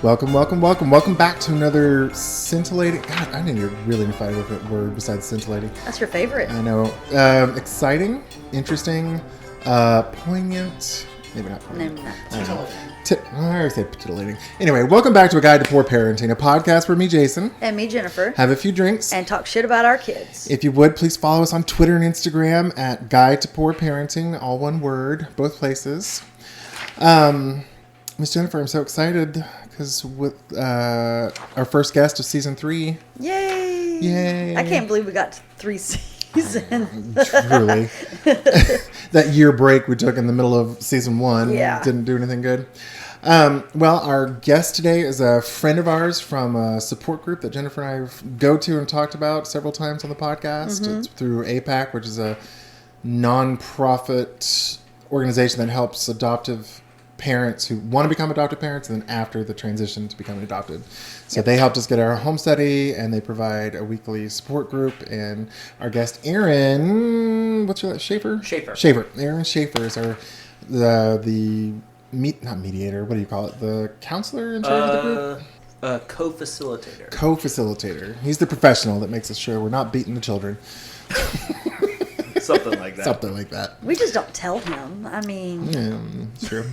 Welcome back to another scintillating... God, I didn't even really find a word besides scintillating. That's your favorite. I know. Exciting, interesting, poignant... Maybe not poignant. No, not I always say titillating. Anyway, welcome back to A Guide to Poor Parenting, a podcast where me, Jason... And me, Jennifer. Have a few drinks. And talk shit about our kids. If you would, please follow us on Twitter and Instagram at Guide to Poor Parenting, all one word, both places. Miss Jennifer, I'm so excited because with our first guest of season 3. Yay! I can't believe we got to 3 seasons. Truly. That year break we took in the middle of season 1 didn't do anything good. Well, our guest today is a friend of ours from a support group that Jennifer and I go to and talked about several times on the podcast. Mm-hmm. It's through APAC, which is a non-profit organization that helps adoptive parents who want to become adoptive parents and then after the transition to becoming adopted. So They helped us get our home study and they provide a weekly support group. And our guest, Aaron, what's your Schaefer? Schaefer. Aaron Schaefer is our not mediator. What do you call it? The counselor in charge of the group? Co-facilitator. Co-facilitator. He's the professional that makes us sure we're not beating the children. Something like that. We just don't tell him. I mean... Yeah, it's true.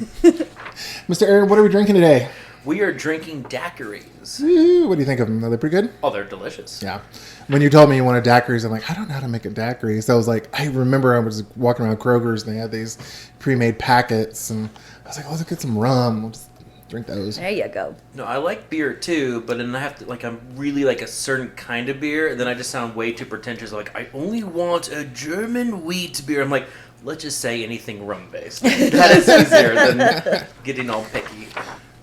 Mr. Aaron, what are we drinking today? We are drinking daiquiris. Ooh, what do you think of them? Are they pretty good? Oh, they're delicious. Yeah. When you told me you wanted daiquiris, I'm like, I don't know how to make a daiquiri. So I remember I was walking around Kroger's and they had these pre-made packets. And I was like, let's get some rum. We'll just drink those. There you go. No, I like beer too, but then I have to, I'm really like a certain kind of beer, and then I just sound way too pretentious. Like, I only want a German wheat beer. I'm like, let's just say anything rum-based. That is easier than getting all picky.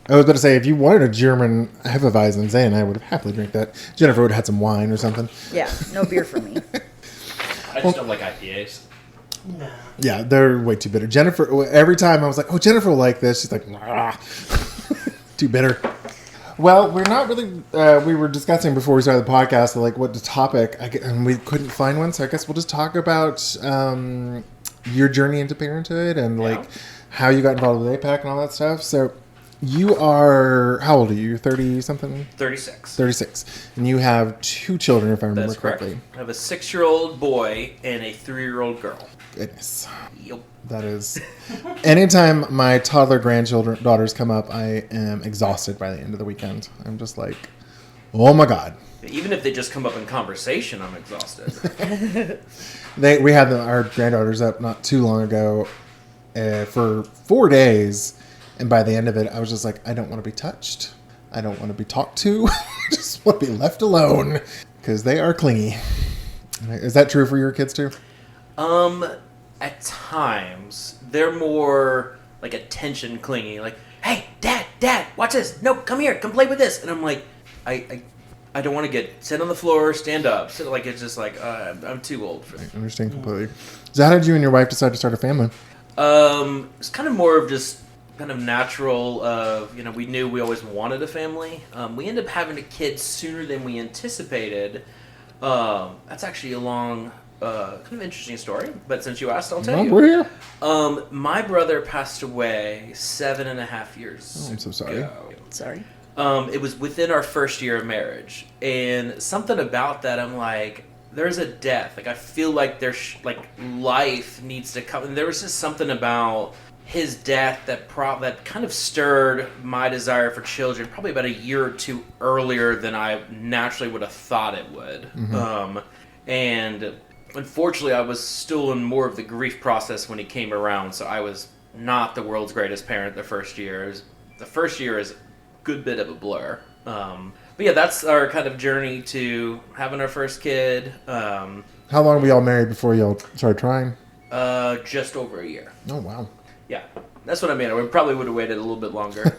I was about to say, if you wanted a German Hefeweizen, Zane and I would have happily drink that. Jennifer would have had some wine or something. Yeah, no beer for me. I just don't like IPAs. No. Yeah, they're way too bitter. Jennifer, every time I was like, oh, Jennifer will like this. She's like, too bitter. Well, we're not really, we were discussing before we started the podcast, what the topic, and we couldn't find one. So I guess we'll just talk about your journey into parenthood and how you got involved with APAC and all that stuff. So you are, how old are you? 30-something? 36. 36. And you have 2 children, if I remember correctly. Correct. I have a 6-year-old boy and a 3-year-old girl. Goodness. Yep. That is. Anytime my toddler daughters come up, I am exhausted by the end of the weekend. I'm just like, oh my God. Even if they just come up in conversation, I'm exhausted. We had our granddaughters up not too long ago for 4 days. And by the end of it, I was just like, I don't want to be touched. I don't want to be talked to. I just want to be left alone because they are clingy. Is that true for your kids too? At times, they're more attention clingy. Like, hey, dad, watch this. No, come here, come play with this. And I'm like, I don't want to sit on the floor, stand up. So it's just I'm too old for that. I understand completely. So how did you and your wife decide to start a family? It's kind of more of just kind of natural. We knew we always wanted a family. We ended up having a kid sooner than we anticipated. That's actually a long... kind of interesting story, but since you asked, I'll tell you. We're here. My brother passed away 7.5 years ago. I'm so sorry. Sorry. It was within our first year of marriage, and something about that, I'm like, there's a death. I feel like there's life needs to come. And there was just something about his death that kind of stirred my desire for children, probably about a year or 2 earlier than I naturally would have thought it would. Mm-hmm. And unfortunately, I was still in more of the grief process when he came around, so I was not the world's greatest parent the first year. The first year is a good bit of a blur. But yeah, that's our kind of journey to having our first kid. How long were y'all married before y'all started trying? Just over a year. Oh, wow. Yeah, that's what I mean. We probably would have waited a little bit longer.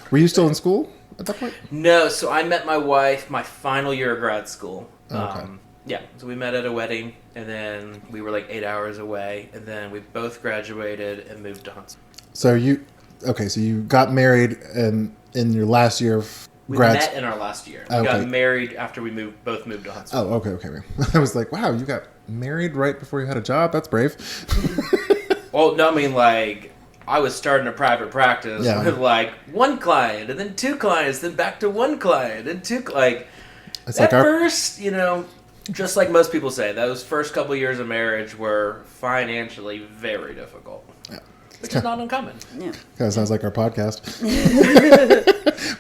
Were you still in school at that point? No, so I met my wife my final year of grad school. Okay. Yeah, so we met at a wedding, and then we were 8 hours away, and then we both graduated and moved to Huntsville. So you got married in your last year of grad. We met in our last year. We got married after we both moved to Huntsville. Oh, okay. I was like, wow, you got married right before you had a job? That's brave. Well, no, I mean, I was starting a private practice with like one client and then two clients, then back to one client and two, like, It's at like first, you know, just like most people say, those first couple years of marriage were financially very difficult. Which is not uncommon. Yeah. Kind of sounds like our podcast.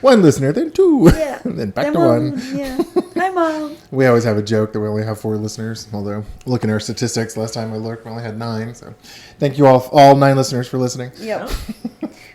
One listener, then two, Yeah. and then back to one. Yeah. Hi, Mom. We always have a joke that we only have 4 listeners. Although, looking at our statistics, last time I looked, we only had 9. So, thank you all 9 listeners for listening. Yep.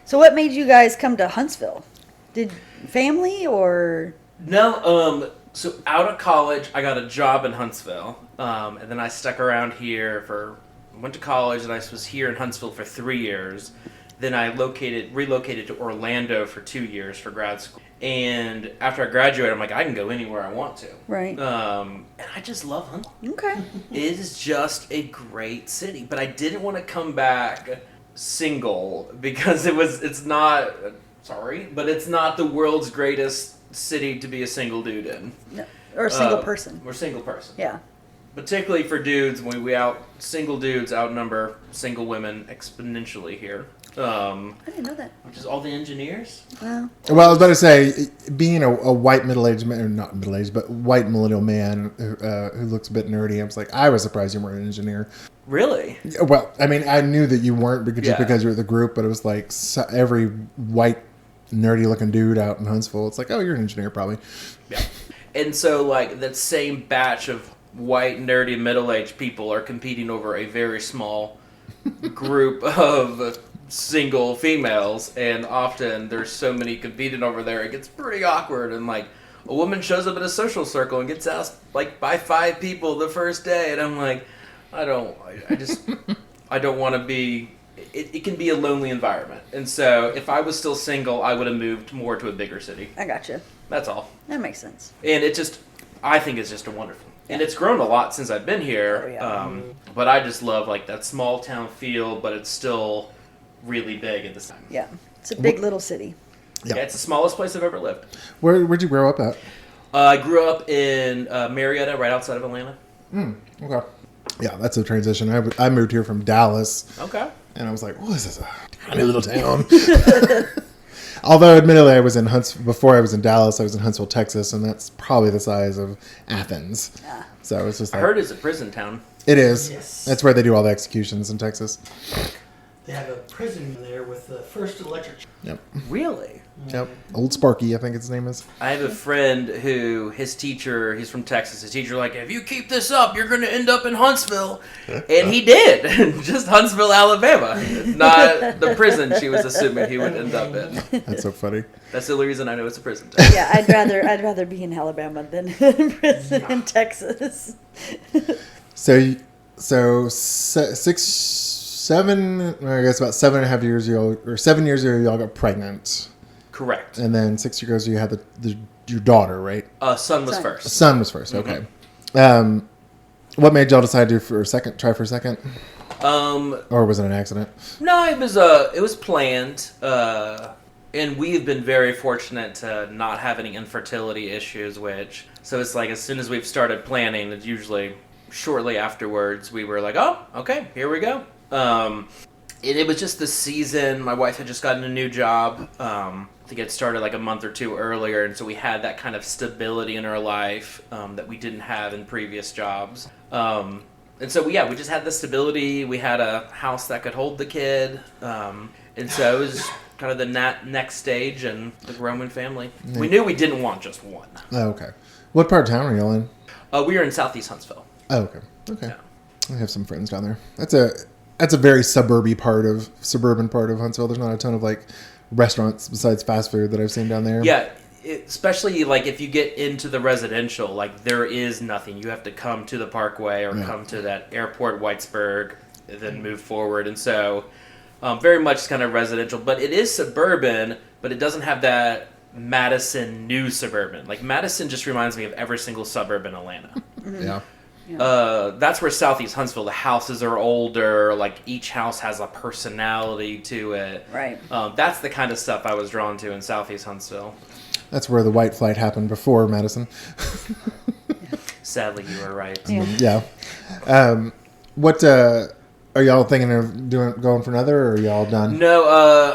So, what made you guys come to Huntsville? Did family or? No, so out of college, I got a job in Huntsville, and then I stuck around here went to college, and I was here in Huntsville for 3 years. Then I relocated to Orlando for 2 years for grad school. And after I graduated, I'm like, I can go anywhere I want to. Right. And I just love Huntsville. Okay. It is just a great city, but I didn't want to come back single because it's not the world's greatest city to be a single dude in. No. Or a single person. Or single person. Yeah. Particularly for dudes, when single dudes outnumber single women exponentially here. I didn't know that. Which is all the engineers. Wow. Well, I was about to say, being a white middle-aged man, or not middle-aged, but white millennial man who looks a bit nerdy, I was surprised you weren't an engineer. Really? Well, I mean, I knew that you weren't because you were the group, but it was like every white nerdy-looking dude out in Huntsville. It's like, oh, you're an engineer, probably. Yeah. And so, like, that same batch of white, nerdy, middle-aged people are competing over a very small group of single females, and often there's so many competing over there, it gets pretty awkward, and, like, a woman shows up at a social circle and gets asked, like, by 5 people the first day, and I'm like, I don't want to be... It can be a lonely environment. And so, if I was still single, I would have moved more to a bigger city. I gotcha. That's all. That makes sense. And I think it's just a wonderful. And it's grown a lot since I've been here. Oh, yeah. But I just love, like, that small town feel, but it's still really big at this time. Yeah. It's a big little city. Yeah. Yeah, it's the smallest place I've ever lived. Where'd you grow up at? I grew up in Marietta, right outside of Atlanta. Okay. Yeah, that's a transition. I moved here from Dallas. Okay. And I was like, what is this? A tiny little town. Although, admittedly, before I was in Dallas, I was in Huntsville, Texas, and that's probably the size of Athens. Yeah. So it's just I like... heard it's a prison town. It is. Yes. That's where they do all the executions in Texas. They have a prison there with the first electric. Yep. Really? Yep. Old Sparky, I think his name is. I have a friend who, he's from Texas, his teacher, like, if you keep this up, you're going to end up in Huntsville. And he did. Just Huntsville, Alabama. Not the prison she was assuming he would end up in. That's so funny. That's the only reason I know it's a prison town. Yeah, I'd rather be in Alabama than in prison in Texas. So 7, I guess about 7.5 years ago, or 7 years ago, y'all got pregnant. Correct. And then 6 years ago, you had your daughter, right? Son was first. Son was first. Okay. What made y'all decide to try for a second? Or was it an accident? No, it was planned. And we've been very fortunate to not have any infertility issues, so it's like as soon as we've started planning, it's usually shortly afterwards, we were like, oh, okay, here we go. It was just the season. My wife had just gotten a new job. I think it started like a month or 2 earlier, and so we had that kind of stability in our life that we didn't have in previous jobs. And so, we just had the stability. We had a house that could hold the kid. And so it was kind of the next stage in the growing family. Yeah. We knew we didn't want just one. Oh, okay. What part of town are y'all in? We are in Southeast Huntsville. Oh, okay. Okay. Yeah. I have some friends down there. That's a very suburban part of Huntsville. There's not a ton of like restaurants besides fast food that I've seen down there. Yeah, especially like if you get into the residential, like there is nothing. You have to come to the Parkway or come to that airport, Whitesburg, and then move forward. And so very much kind of residential, but it is suburban, but it doesn't have that Madison new suburban. Like Madison just reminds me of every single suburb in Atlanta. Yeah. That's where Southeast Huntsville, the houses are older, like each house has a personality to it. Right. That's the kind of stuff I was drawn to in Southeast Huntsville. That's where the white flight happened before Madison. Sadly, you were right. Yeah. Yeah. Are y'all thinking of going for another, or are y'all done? No,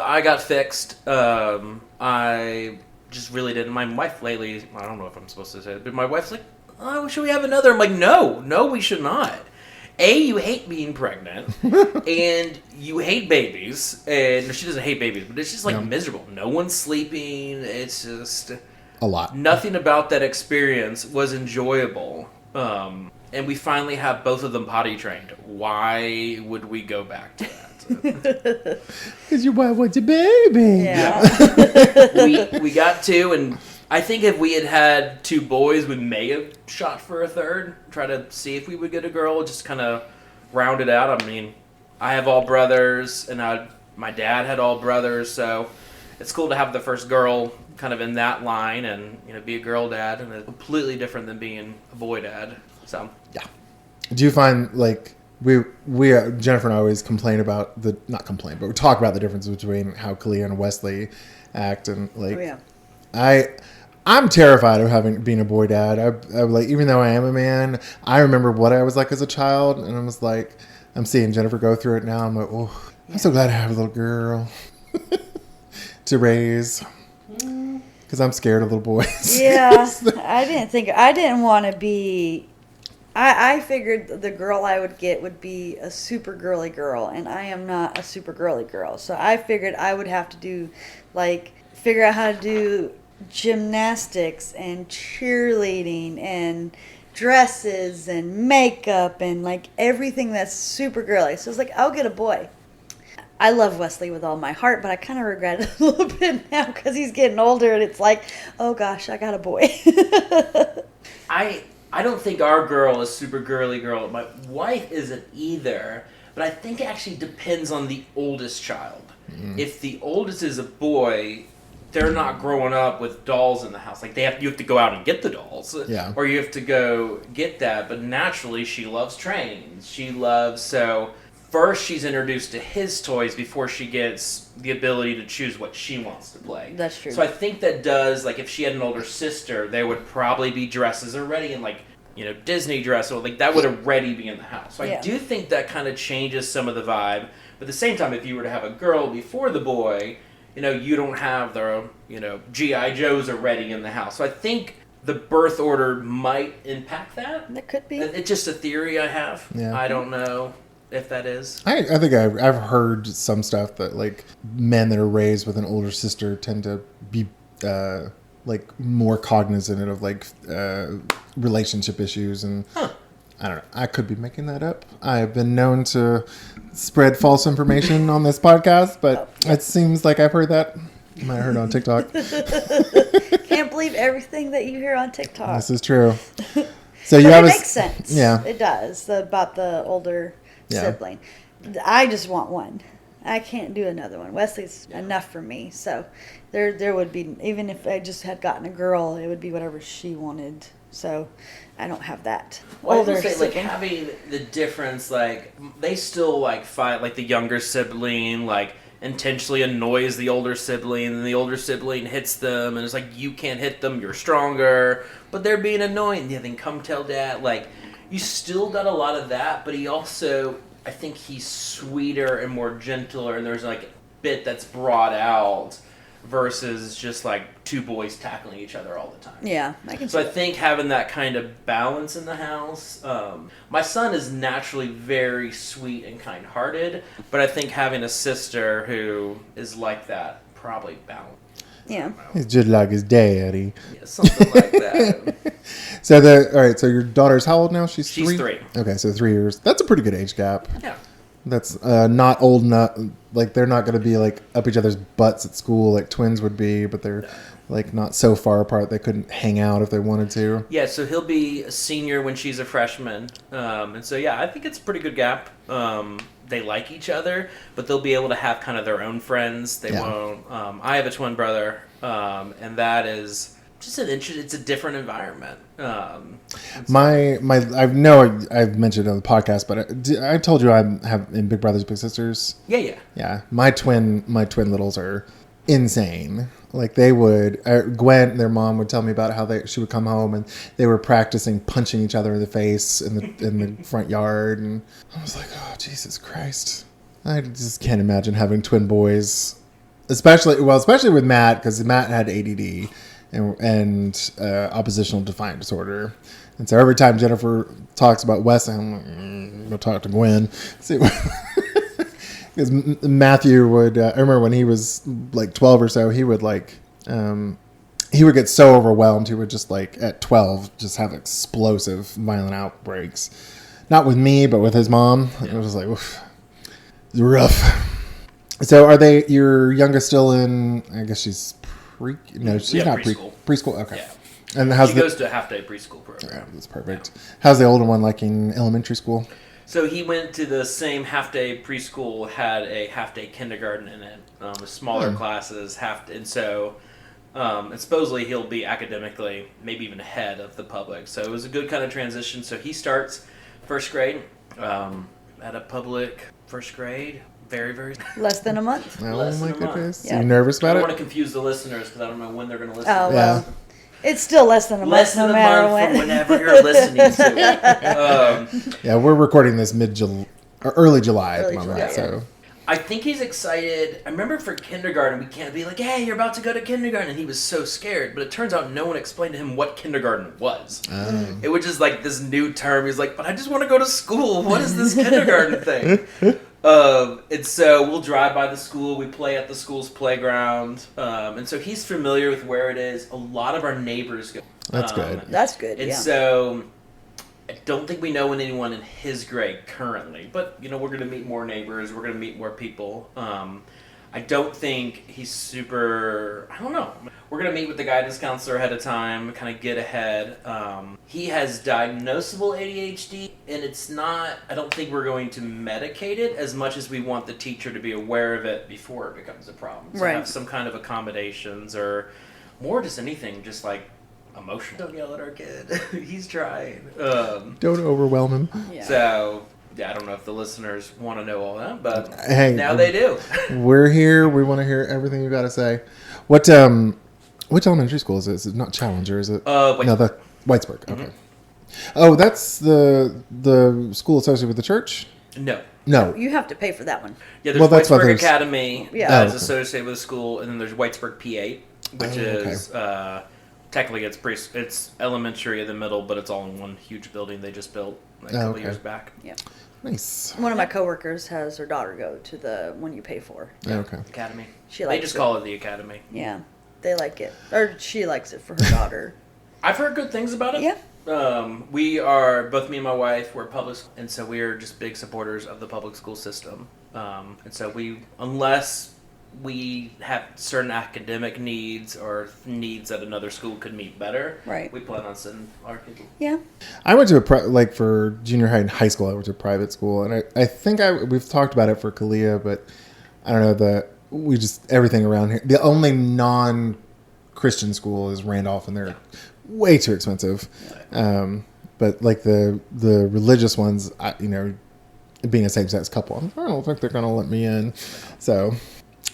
I got fixed. I just really didn't. My wife lately, I don't know if I'm supposed to say it, but my wife's like, oh, should we have another? I'm like, no, we should not. You hate being pregnant, and you hate babies, and she doesn't hate babies, but it's just like miserable. No one's sleeping. It's just A lot. nothing about that experience was enjoyable. And we finally have both of them potty trained. Why would we go back to that? Because your wife wants a baby. Yeah. we got two, and I think if we had had two boys, we may have shot for a third. Try to see if we would get a girl, just kind of round it out. I mean, I have all brothers, and my dad had all brothers, so it's cool to have the first girl kind of in that line, and be a girl dad, and it's completely different than being a boy dad. So Yeah. Do you find like we Jennifer and I always complain about not complain, but we talk about the difference between how Kalia and Wesley act, and like I'm terrified of being a boy dad. I like, even though I am a man, I remember what I was like as a child, and I was like, I'm seeing Jennifer go through it now. I'm like, oh, I'm so glad I have a little girl to raise. Because I'm scared of little boys. Yeah, I didn't want to be. I figured the girl I would get would be a super girly girl, and I am not a super girly girl. So I figured I would have to figure out how to do gymnastics and cheerleading and dresses and makeup and like everything that's super girly. So it's like, I'll get a boy. I love Wesley with all my heart, but I kind of regret it a little bit now because he's getting older, and it's like, oh gosh, I got a boy. I don't think our girl is super girly girl. My wife isn't either, but I think it actually depends on the oldest child. If the oldest is a boy, they're not growing up with dolls in the house. Like you have to go out and get the dolls, or you have to go get that. But naturally, she loves trains. First, she's introduced to his toys before she gets the ability to choose what she wants to play. That's true. So I think that does, like, if she had an older sister, there would probably be dresses already in, like, Disney dress, or, like, that would already be in the house. So I do think that kind of changes some of the vibe. But at the same time, if you were to have a girl before the boy, you don't have the, G.I. Joes already in the house. So I think the birth order might impact that. That could be. It's just a theory I have. Yeah. I don't know if that is. I think I've heard some stuff that like men that are raised with an older sister tend to be like more cognizant of like relationship issues, and I don't know. I could be making that up. I've been known to spread false information on this podcast, but it seems like I've heard that. I might have heard it on TikTok. Can't believe everything that you hear on TikTok. This is true. So But you have it makes sense. Yeah. It does. About the older sibling. I just want one. I can't do another one. Wesley's enough for me. So there would be, even if I just had gotten a girl, it would be whatever she wanted. So I don't have that. Well, Older I was gonna say, like, sibling. having the difference, like, they still, like, fight, like, the younger sibling, like, intentionally annoys the older sibling, and the older sibling hits them, and it's like, you can't hit them, you're stronger, but they're being annoying. Yeah, then come tell dad. Like, you still got a lot of that, but he also, I think he's sweeter and more gentler, and there's, like, a bit that's brought out versus just, like, two boys tackling each other all the time. Yeah, I can. So I think having that kind of balance in the house. My son is naturally very sweet and kind-hearted, but I think having a sister who is like that probably balance. Yeah. He's just like his daddy. Yeah, something like that. So all right. So your daughter's how old now? She's 3? She's 3. Okay, so 3 years. That's a pretty good age gap. Yeah. That's not old enough. Like they're not going to be like up each other's butts at school like twins would be, but they're like not so far apart they couldn't hang out if they wanted to. Yeah, so he'll be a senior when she's a freshman. And so, yeah, I think it's a pretty good gap. They like each other, but they'll be able to have kind of their own friends. They won't. I have a twin brother, and that is just it's a different environment. I know I've mentioned it on the podcast, but I told you I have in Big Brothers Big Sisters. Yeah. Yeah, my twin littles are insane. Like they would, Gwen, their mom would tell me about how she would come home and they were practicing punching each other in the face in the front yard, and I was like, oh Jesus Christ, I just can't imagine having twin boys, especially with Matt, because Matt had ADD and oppositional defiant disorder, and so every time Jennifer talks about Wesley, I'm like, I'm gonna talk to Gwen, see what. Because Matthew would, I remember when he was like 12 or so, he would he would get so overwhelmed. He would just at 12, just have explosive, violent outbreaks. Not with me, but with his mom. Yeah. It was like, oof, it's rough. So are your youngest still in, I guess she's she's not preschool. Preschool, okay. Yeah. And she goes to a half-day preschool program. Yeah, that's perfect. Yeah. How's the older one liking elementary school? So he went to the same half-day preschool, had a half-day kindergarten in it, smaller classes, and supposedly he'll be academically maybe even ahead of the public. So it was a good kind of transition. So he starts first grade at a public first grade. Very, very less than a month. Oh my goodness! Yeah. You nervous about it? I don't want to confuse the listeners because I don't know when they're going to listen. Oh to well. this. It's still less than a month, no matter from whenever you're listening to it. Yeah, we're recording this early July at the moment. July, so I think he's excited. I remember for kindergarten, we can't be like, "Hey, you're about to go to kindergarten," and he was so scared. But it turns out no one explained to him what kindergarten was. It was just like this new term. He's like, "But I just want to go to school. What is this kindergarten thing?" And so we'll drive by the school. We play at the school's playground, and so he's familiar with where it is. A lot of our neighbors go. That's good. That's good. And so I don't think we know anyone in his grade currently, but we're going to meet more neighbors. We're going to meet more people. I don't think he's super. I don't know. We're going to meet with the guidance counselor ahead of time, kind of get ahead. He has diagnosable ADHD, and it's not. I don't think we're going to medicate it as much as we want the teacher to be aware of it before it becomes a problem. So have some kind of accommodations, or more just anything, just like emotional. Don't yell at our kid. He's trying. Don't overwhelm him. Yeah. So. Yeah, I don't know if the listeners want to know all that, but hey, now they do. We're here. We want to hear everything you got to say. Which elementary school is it? Is it not Challenger? Is it? Whitesburg. No, the Whitesburg. Okay. Mm-hmm. Oh, that's the school associated with the church? No. You have to pay for that one. Yeah, there's that's Whitesburg Academy that's associated with the school, and then there's Whitesburg P8, which is technically it's elementary in the middle, but it's all in one huge building they just built a couple years back. Yeah. Nice. One of my coworkers has her daughter go to the one you pay for. Okay. Academy. They just call it the Academy. Yeah, they like it, or she likes it for her daughter. I've heard good things about it. Yeah. We are, both me and my wife, we're public, and so we are just big supporters of the public school system. And so unless we have certain academic needs or needs that another school could meet better, right, we plan on sending our kids. Yeah. I went to for junior high and high school, I went to a private school, and I think we've talked about it for Kalia, but I don't know everything around here. The only non-Christian school is Randolph, and they're way too expensive. But like the religious ones, being a same-sex couple, I don't think they're going to let me in. So,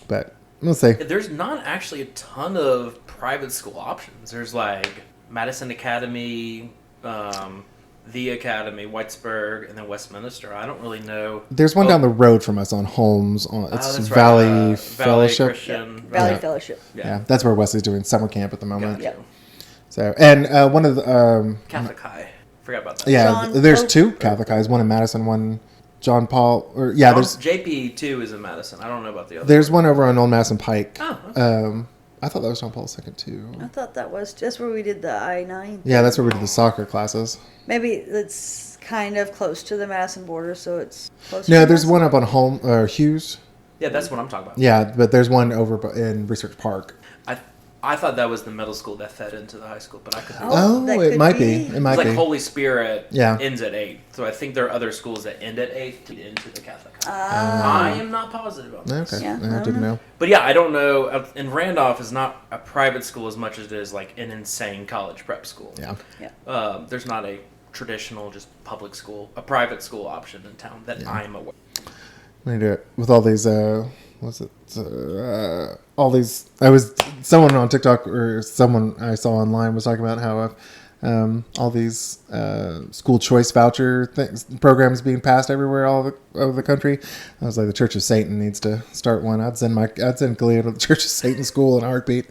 but we'll see. There's not actually a ton of private school options. There's like Madison Academy, the Academy, Whitesburg, and then Westminster. I don't really know. There's one down the road from us on Holmes. It's that's Valley right. Fellowship. Christian. Valley Fellowship. Yeah, that's where Wesley's doing summer camp at the moment. Gotcha. So, and one of the Catholic High. Forgot about that. Yeah, there's two Catholic Highs. One in Madison, one John Paul. There's JP2 is in Madison. I don't know about the other. There's one over on Old Madison Pike. Oh. Okay. I thought that was John Paul II too. I thought that was just where we did the I-9. Yeah, that's where we did the soccer classes. Maybe it's kind of close to the Madison border, so it's close. No, there's one up on Hughes. Yeah, that's what I'm talking about. Yeah, but there's one over in Research Park. I thought that was the middle school that fed into the high school, but I could. It might be. It might be. Like Holy Spirit ends at 8th, so I think there are other schools that end at 8th to get into the Catholic High. I am not positive on this. Okay, Yeah, I didn't know. But yeah, I don't know. And Randolph is not a private school as much as it is like an insane college prep school. Yeah. There's not a traditional just public school, a private school option in town that I'm aware. I need to, with all these was it all these? Someone on TikTok or someone I saw online was talking about how all these school choice voucher programs being passed everywhere all over the country. I was like, the Church of Satan needs to start one. I'd send Kalia to the Church of Satan school in a heartbeat.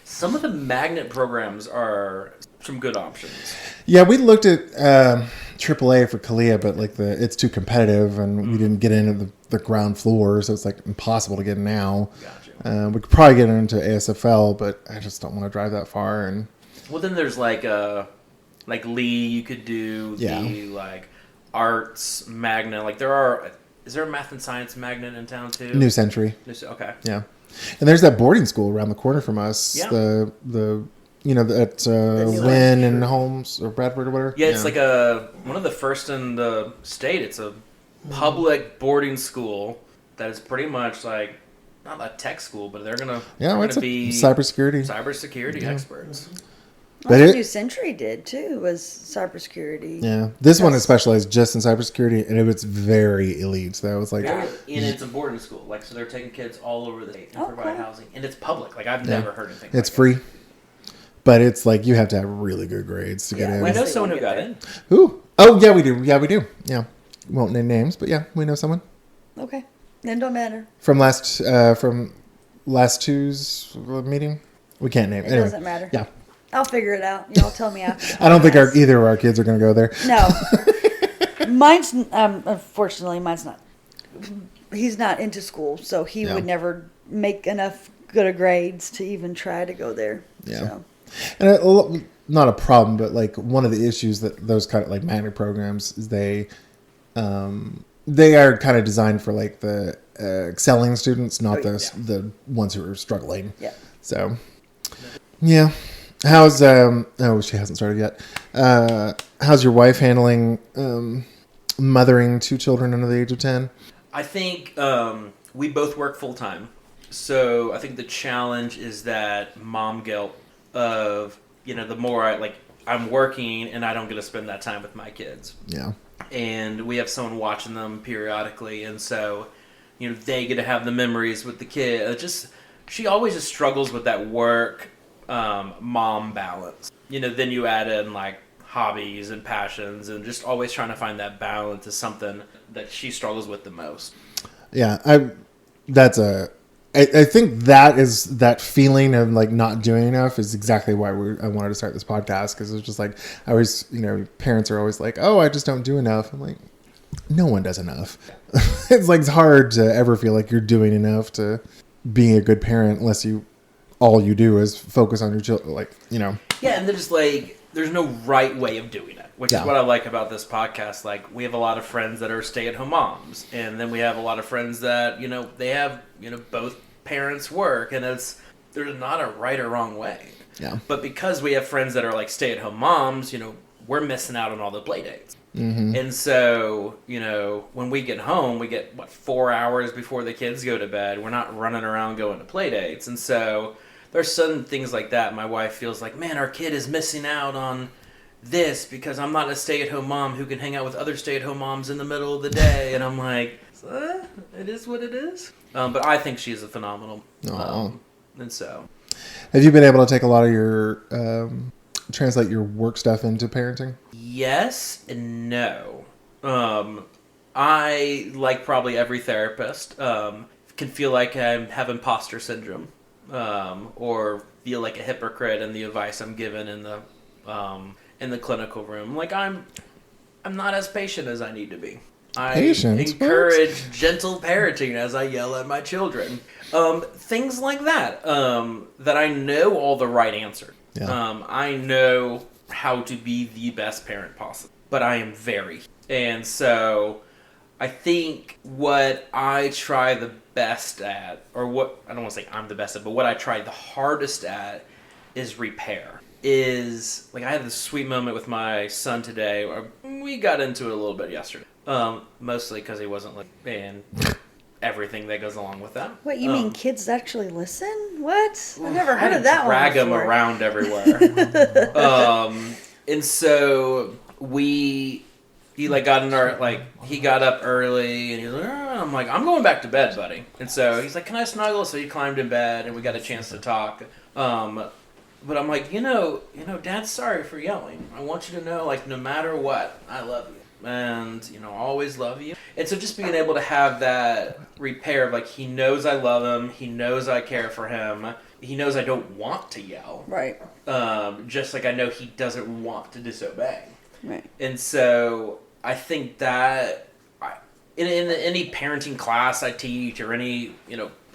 Some of the magnet programs are some good options. Yeah, we looked at AAA for Kalia, but like it's too competitive, and we didn't get into the ground floor, so it's like impossible to get in now. Gotcha. We could probably get into ASFL, but I just don't want to drive that far. And Well, then there's like Lee. You could do the like arts magnet. Like is there a math and science magnet in town too? New Century. Okay. Yeah, and there's that boarding school around the corner from us. Yeah. The at Lynn and Holmes or Bradford or whatever. Yeah, it's like one of the first in the state. It's a public boarding school that is pretty much like not a tech school, but they're gonna be cybersecurity experts. But What New Century did too was cybersecurity. Yeah, this one is specialized just in cybersecurity, and it was very elite. So that was like, and it's a boarding school, like so they're taking kids all over the state and provide housing, and it's public. Like I've never heard anything. It's free, but it's like you have to have really good grades to get in. I know someone who got in. Who? Oh yeah, we do. Yeah, we do. Yeah, won't name names, but yeah, we know someone Okay, then don't matter. from last Tuesday's meeting. We can't name It doesn't matter. Yeah. I'll figure it out. Y'all tell me after. I don't think either of our kids are going to go there. No. Mine's, unfortunately, mine's not. He's not into school, so he would never make enough good grades to even try to go there. Yeah. So. And not a problem, but like one of the issues that those kind of like magnet programs is they are kind of designed for like the excelling students, not the ones who are struggling. Yeah. So, yeah. How's she hasn't started yet. How's your wife handling mothering 2 children under the age of 10? I think we both work full time, so I think the challenge is that mom guilt of the more I'm working and I don't get to spend that time with my kids. Yeah. And we have someone watching them periodically, and so they get to have the memories with the kid. She always just struggles with that work mom balance. Then you add in like hobbies and passions, and just always trying to find that balance is something that she struggles with the most. Yeah, I think that feeling of like not doing enough is exactly why I wanted to start this podcast, because it was just like I always, parents are always like, oh, I just don't do enough. I'm like, no one does enough. It's hard to ever feel like you're doing enough to being a good parent unless all you do is focus on your children, Yeah, and there's no right way of doing it, which is what I like about this podcast. Like, we have a lot of friends that are stay-at-home moms, and then we have a lot of friends that, they have, both parents work, and there's not a right or wrong way. Yeah. But because we have friends that are like stay-at-home moms, we're missing out on all the play dates. Mm-hmm. And so, when we get home, we get 4 hours before the kids go to bed. We're not running around going to play dates. And so there's some things like that. My wife feels like, man, our kid is missing out on this because I'm not a stay-at-home mom who can hang out with other stay-at-home moms in the middle of the day. And I'm like, it is what it is. But I think she's a phenomenal. And so. Have you been able to take a lot of your, translate your work stuff into parenting? Yes and no. I, like probably every therapist, can feel like I have imposter syndrome. Or feel like a hypocrite in the advice I'm given in the clinical room. Like I'm not as patient as I need to be. I encourage gentle parenting as I yell at my children. Things like that. That I know all the right answers. Yeah. I know how to be the best parent possible, but I am very. And so I think what I try the best at, or what, I don't want to say I'm the best at, but what I try the hardest at is repair. I had this sweet moment with my son today, where we got into it a little bit yesterday. Mostly because he wasn't and everything that goes along with that. What, you mean kids actually listen? What? I've never heard of that one drag them before. around everywhere. And so we, He like got in our he got up early and he's like, I'm like, I'm going back to bed, buddy. And so he's like, can I snuggle? So he climbed in bed and we got a chance to talk. But I'm like, Dad's sorry for yelling. I want you to know, like, no matter what, I love you. And, I'll always love you. And so just being able to have that repair of, like, he knows I love him. He knows I care for him. He knows I don't want to yell. Right. Just like I know he doesn't want to disobey. Right. And so I think that in any parenting class I teach or any,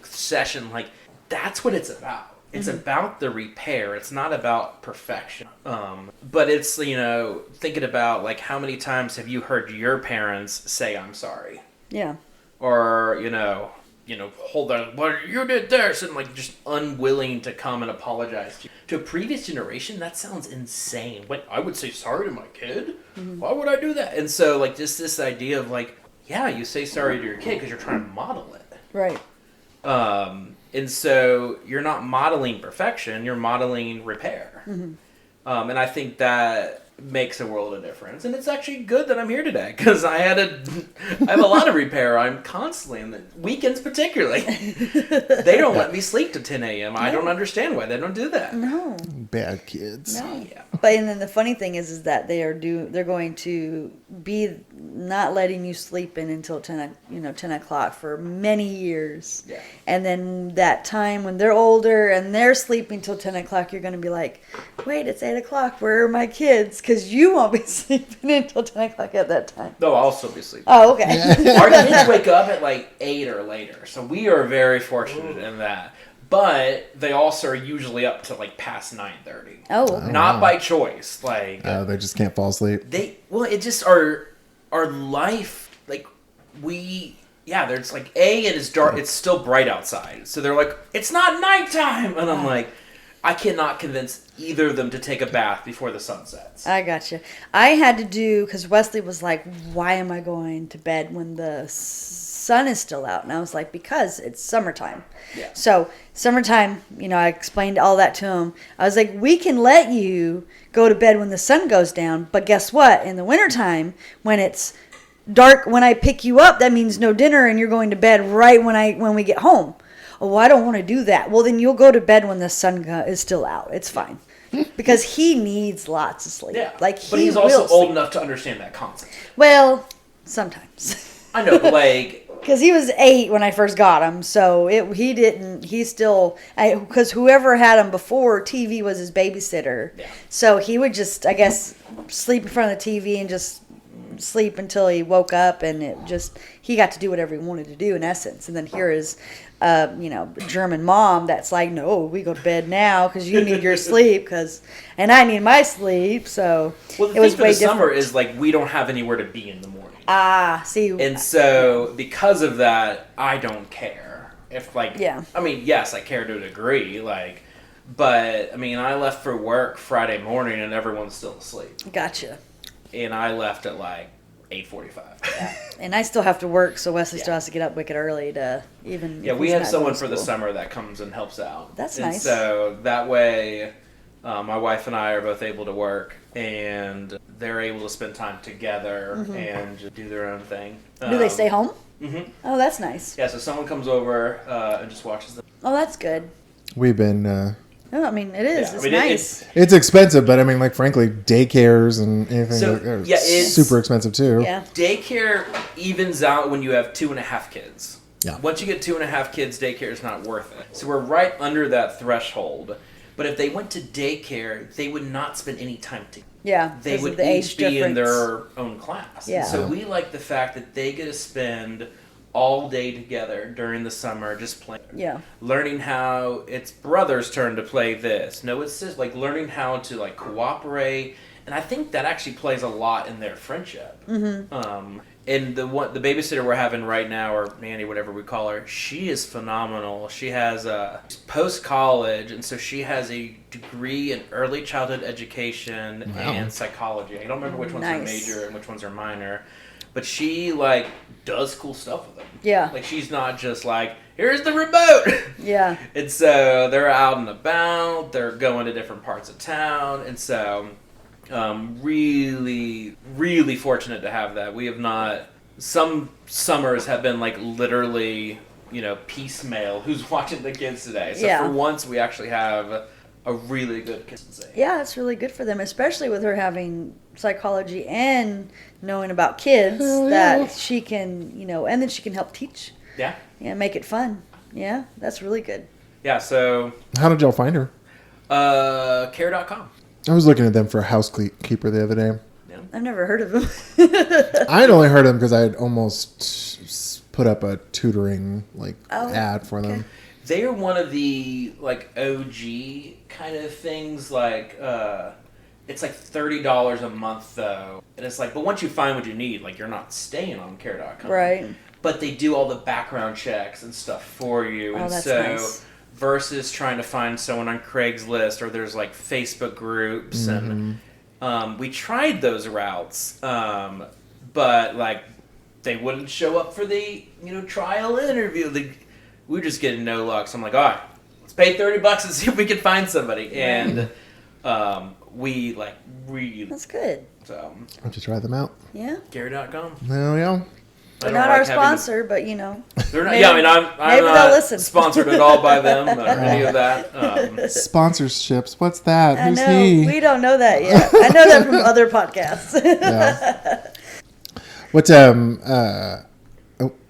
session, like, that's what it's about. It's about the repair. It's not about perfection. But it's, thinking about, like, how many times have you heard your parents say, I'm sorry? Yeah. Or, hold on, well, you did this, and, like, just unwilling to come and apologize to you. To a previous generation, that sounds insane. What, I would say sorry to my kid? Why would I do that? And so, like, just this idea of, like, yeah, you say sorry to your kid because you're trying to model it. Right. And so you're not modeling perfection, you're modeling repair. And I think that makes a world of difference. And it's actually good that I'm here today because I have a lot of repair. I'm constantly, in the weekends particularly, they don't let me sleep to 10 a.m. I don't understand why they don't do that. No. Bad kids. No. Yeah. But and then the funny thing is that they're going to be not letting you sleep in until 10 o'clock for many years. Yeah. And then that time when they're older and they're sleeping till 10 o'clock, you're going to be like, wait, it's 8 o'clock. Where are my kids? Because you won't be sleeping until 10 o'clock at that time. No, I'll still be sleeping. Oh, okay. Our kids wake up at like 8 or later, so we are very fortunate in that. But they also are usually up to like past 9:30. Oh, okay. Not by choice, like They just can't fall asleep. it just our life, like there's like it is dark, it's still bright outside, so they're like, it's not nighttime, and I'm like, I cannot convince either of them to take a bath before the sun sets. I gotcha. I had to do, because Wesley was like, why am I going to bed when the sun is still out? And I was like, because it's summertime. Yeah. So summertime, I explained all that to him. I was like, we can let you go to bed when the sun goes down, but guess what? In the wintertime, when it's dark, when I pick you up, that means no dinner and you're going to bed right when we get home. Oh, I don't want to do that. Well, then you'll go to bed when the sun is still out. It's fine. Because he needs lots of sleep. Yeah. But he's also old enough to understand that concept. Well, sometimes. I know, but like... Because he was 8 when I first got him, so because whoever had him before, TV was his babysitter. Yeah. So he would just, I guess, sleep in front of the TV and just sleep until he woke up, and he got to do whatever he wanted to do in essence. And then here is German mom that's like, no, we go to bed now because you need your sleep, and I need my sleep. So well, the it was thing for way the summer different. is like we don't have anywhere to be in the morning. See. And so because of that, I don't care if I mean, yes, I care to a degree, but I mean, I left for work Friday morning and everyone's still asleep. Gotcha. And I left at 8:45. Yeah. And I still have to work, so Wesley still has to get up wicked early to even. Yeah, we have someone for the summer that comes and helps out. That's and nice. So that way, my wife and I are both able to work, and they're able to spend time together and just do their own thing. Do they stay home? Mm-hmm. Oh, that's nice. Yeah, so someone comes over and just watches them. Oh, that's good. We've been... I mean, it is. Yeah, it's I mean, nice. It's expensive, but I mean, frankly, daycares and anything So, are it's super expensive too. Yeah. Daycare evens out when you have 2.5 kids. Yeah. Once you get 2.5 kids, daycare is not worth it. So we're right under that threshold. But if they went to daycare, they would not spend any time together. Yeah. They would each be in their own class. Yeah. So we like the fact that they get to spend all day together during the summer just playing. Yeah. Learning how it's brother's turn to play this. No, it's just learning how to cooperate. And I think that actually plays a lot in their friendship. Mm-hmm. And the babysitter we're having right now, or nanny, whatever we call her, she is phenomenal. She has post-college, and so she has a degree in early childhood education and psychology. I don't remember which one's her major and which one's her minor. But she, does cool stuff with them. Yeah. She's not just here's the remote! Yeah. And so they're out and about. They're going to different parts of town. And so Really, really fortunate to have that. We have not. Some summers have been like literally, piecemeal. Who's watching the kids today? So for once, we actually have a really good consistency. Yeah, it's really good for them, especially with her having psychology and knowing about kids that she can, and then she can help teach. Yeah. Yeah, make it fun. Yeah, that's really good. Yeah, so. How did y'all find her? Care.com. I was looking at them for a housekeeper the other day. Yeah. I've never heard of them. I had only heard of them because I had almost put up a tutoring ad for them. They are one of the OG kind of things. It's like $30 a month though, and it's but once you find what you need, you're not staying on Care.com, right? But they do all the background checks and stuff for you, and that's so. Nice. Versus trying to find someone on Craigslist or there's Facebook groups and we tried those routes, but they wouldn't show up for the trial interview. We were just getting no luck. So I'm all right, let's pay $30 and see if we can find somebody. And we really that's good. So Why don't you try them out? Yeah. Gary.com. There we go. They're not our sponsor, but They're not. Maybe, I'm maybe they'll not listen. sponsored at all by them or any of that. Sponsorships. What's that? Who's I know. he? We don't know that yet. I know that from other podcasts. Yeah. What I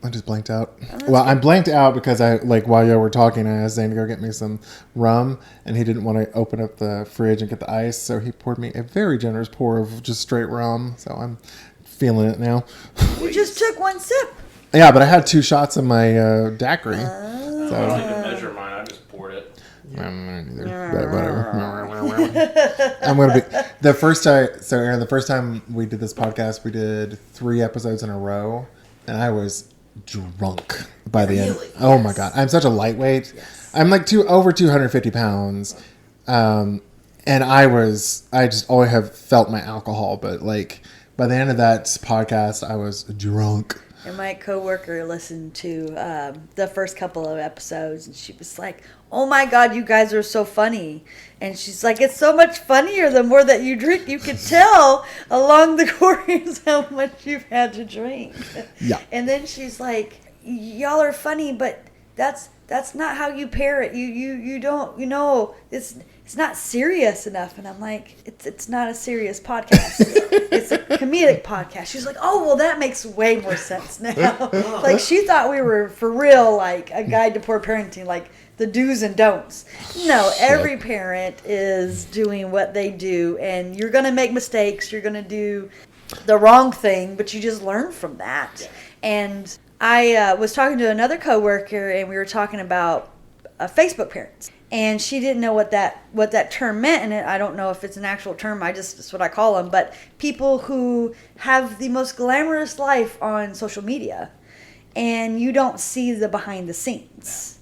just blanked out. Well, I blanked out because I while y'all were talking, I asked Zane to go get me some rum, and he didn't want to open up the fridge and get the ice, so he poured me a very generous pour of just straight rum. So I'm feeling it now. You just took one sip. Yeah, but I had 2 shots of my daiquiri. I don't even measure mine. I just poured it. But whatever. I'm gonna be the first time. So, Aaron, the first time we did this podcast, we did 3 episodes in a row, and I was drunk by the end. Oh my god, I'm such a lightweight. Yes. I'm over 250 pounds, and I just always have felt my alcohol, but by the end of that podcast, I was drunk. And my coworker listened to the first couple of episodes, and she was like, "Oh my God, you guys are so funny!" And she's like, "It's so much funnier the more that you drink. You can tell along the course how much you've had to drink." Yeah. And then she's like, "Y'all are funny, but that's not how you parent. You don't it's not serious enough." And I'm like, it's not a serious podcast. It's a comedic podcast. She's like, "Oh, well, that makes way more sense now." She thought we were for real, a guide to poor parenting, the do's and don'ts. No, every parent is doing what they do, and you're going to make mistakes. You're going to do the wrong thing, but you just learn from that. Yeah. And I was talking to another coworker, and we were talking about Facebook parents. And she didn't know what that term meant, and I don't know if it's an actual term. It's what I call them. But people who have the most glamorous life on social media, and you don't see the behind the scenes.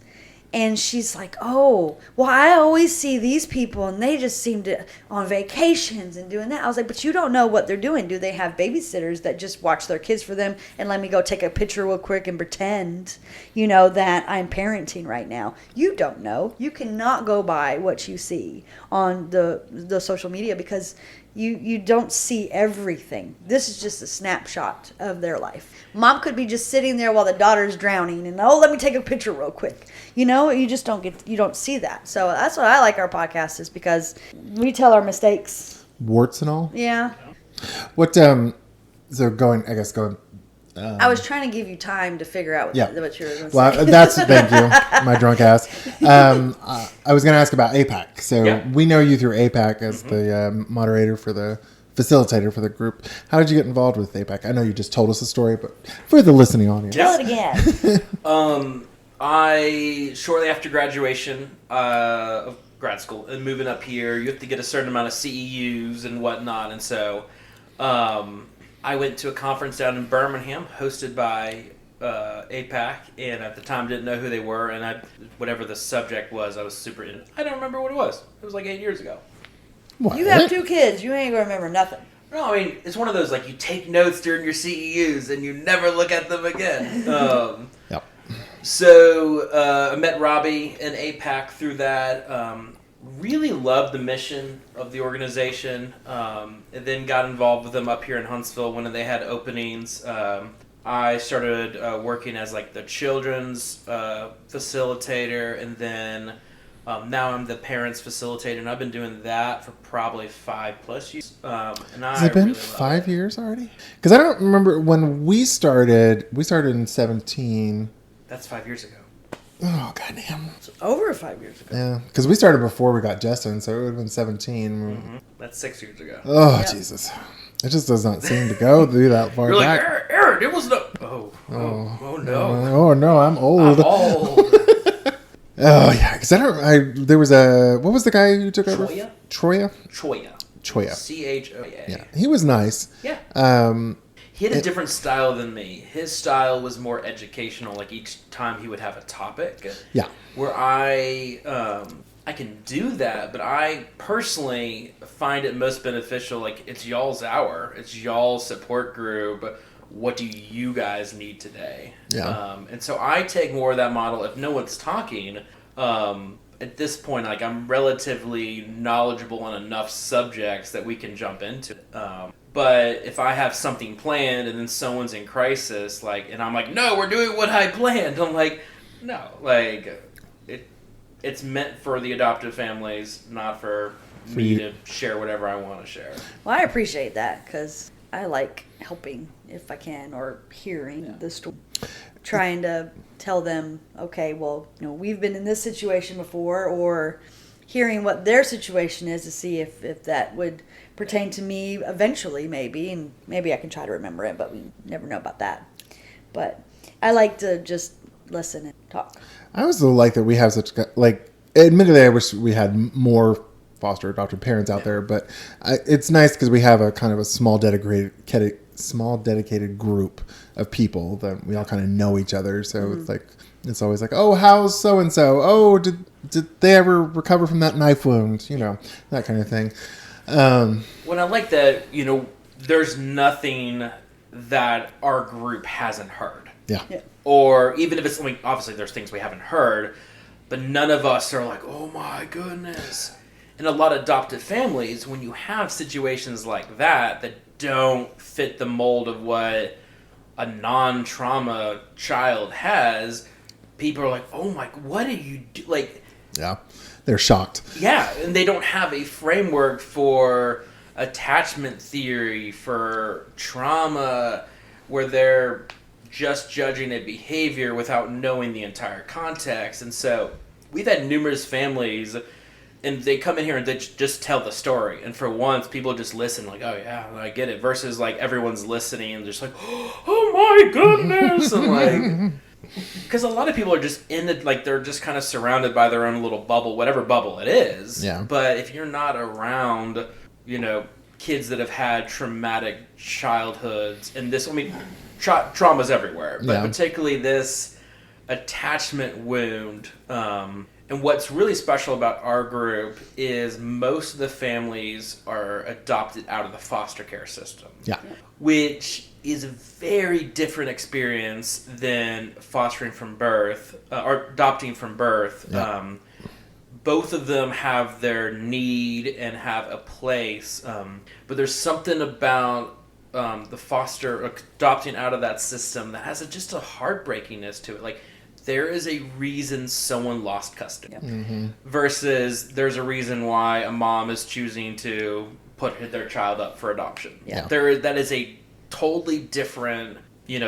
And she's like, "Oh, well, I always see these people, and they just seem to on vacations and doing that." I was like, "But you don't know what they're doing. Do they have babysitters that just watch their kids for them and let me go take a picture real quick and pretend, that I'm parenting right now?" You don't know. You cannot go by what you see on the social media because you don't see everything. This is just a snapshot of their life. Mom could be just sitting there while the daughter's drowning and, "Oh, let me take a picture real quick." You just don't see that. So that's what I like our podcast is because we tell our mistakes. Warts and all? Yeah. What, so going. I was trying to give you time to figure out what you were going to say. Well, thank you, my drunk ass. I was going to ask about APAC. So we know you through APAC as the moderator facilitator for the group. How did you get involved with APAC? I know you just told us the story, but for the listening audience. Tell it again. I, shortly after graduation of grad school and moving up here, you have to get a certain amount of CEUs and whatnot. And so I went to a conference down in Birmingham hosted by APAC, and at the time didn't know who they were, and whatever the subject was, I was super into. I don't remember what it was. It was 8 years ago. What? You have 2 kids. You ain't going to remember nothing. No, I mean, it's one of those, you take notes during your CEUs, and you never look at them again. Yep. So I met Robbie in APAC through that. really loved the mission of the organization, and then got involved with them up here in Huntsville when they had openings. I started working as like the children's facilitator, and then now I'm the parents facilitator, and I've been doing that for probably 5+ years. Has it been 5 years already? Because I don't remember when we started. We started in 2017. That's 5 years ago. Oh, goddamn. It's over 5 years ago. Yeah, because we started before we got Justin, so it would have been 17. Mm-hmm. That's 6 years ago. Oh, Yep. Jesus. It just does not seem to go through that far You're like, back. Aaron, it was no... Oh, no. Oh, no, I'm old. I'm old. Oh, yeah, because there was a... What was the guy who took over? Troya? Choya. C-H-O-A. Yeah, he was nice. Yeah. Um, He had a different style than me. His style was more educational. Like each time he would have a topic. Yeah. Where I can do that, but I personally find it most beneficial. Like it's y'all's hour. It's y'all's support group. What do you guys need today? Yeah. And so I take more of that model. If no one's talking, at this point, like I'm relatively knowledgeable on enough subjects that we can jump into. But if I have something planned and then someone's in crisis, like, and I'm like, no, we're doing what I planned. I'm like, no, like, it's meant for the adoptive families, not for me to share whatever I want to share. Well, I appreciate that because I like helping if I can, or hearing the story. Trying to tell them, okay, well, we've been in this situation before, or hearing what their situation is to see if that would pertain to me eventually, maybe, and maybe I can try to remember it, but we never know about that. But I like to just listen and talk. I also like that we have such, like, admittedly, I wish we had more foster adopted parents out there, but it's nice because we have a kind of a small dedicated group of people that we all kind of know each other. So it's always like, oh, how's so and so? Oh, did they ever recover from that knife wound? That kind of thing. When I like that, there's nothing that our group hasn't heard. Yeah. Or even if it's like, obviously there's things we haven't heard, but none of us are like, oh my goodness. In a lot of adopted families, when you have situations like that don't fit the mold of what a non-trauma child has, people are like, oh my, what do you do? Like, yeah, they're shocked. Yeah, and they don't have a framework for attachment theory, for trauma, where they're just judging a behavior without knowing the entire context. And so we've had numerous families, and they come in here and they just tell the story. And for once, people just listen like, oh yeah, I get it. Versus like everyone's listening and just like, oh my goodness. And like, because a lot of people are just in it, like they're just kind of surrounded by their own little bubble, whatever bubble it is. Yeah. But if you're not around, kids that have had traumatic childhoods, and this, trauma's everywhere, but particularly this attachment wound. And what's really special about our group is most of the families are adopted out of the foster care system. Yeah. Which is a very different experience than fostering from birth, or adopting from birth. Yeah. Both of them have their need and have a place, but there's something about the foster adopting out of that system that has just a heartbreakingness to it. Like, there is a reason someone lost custody, versus there's a reason why a mom is choosing to put their child up for adoption. Yeah. That is a totally different,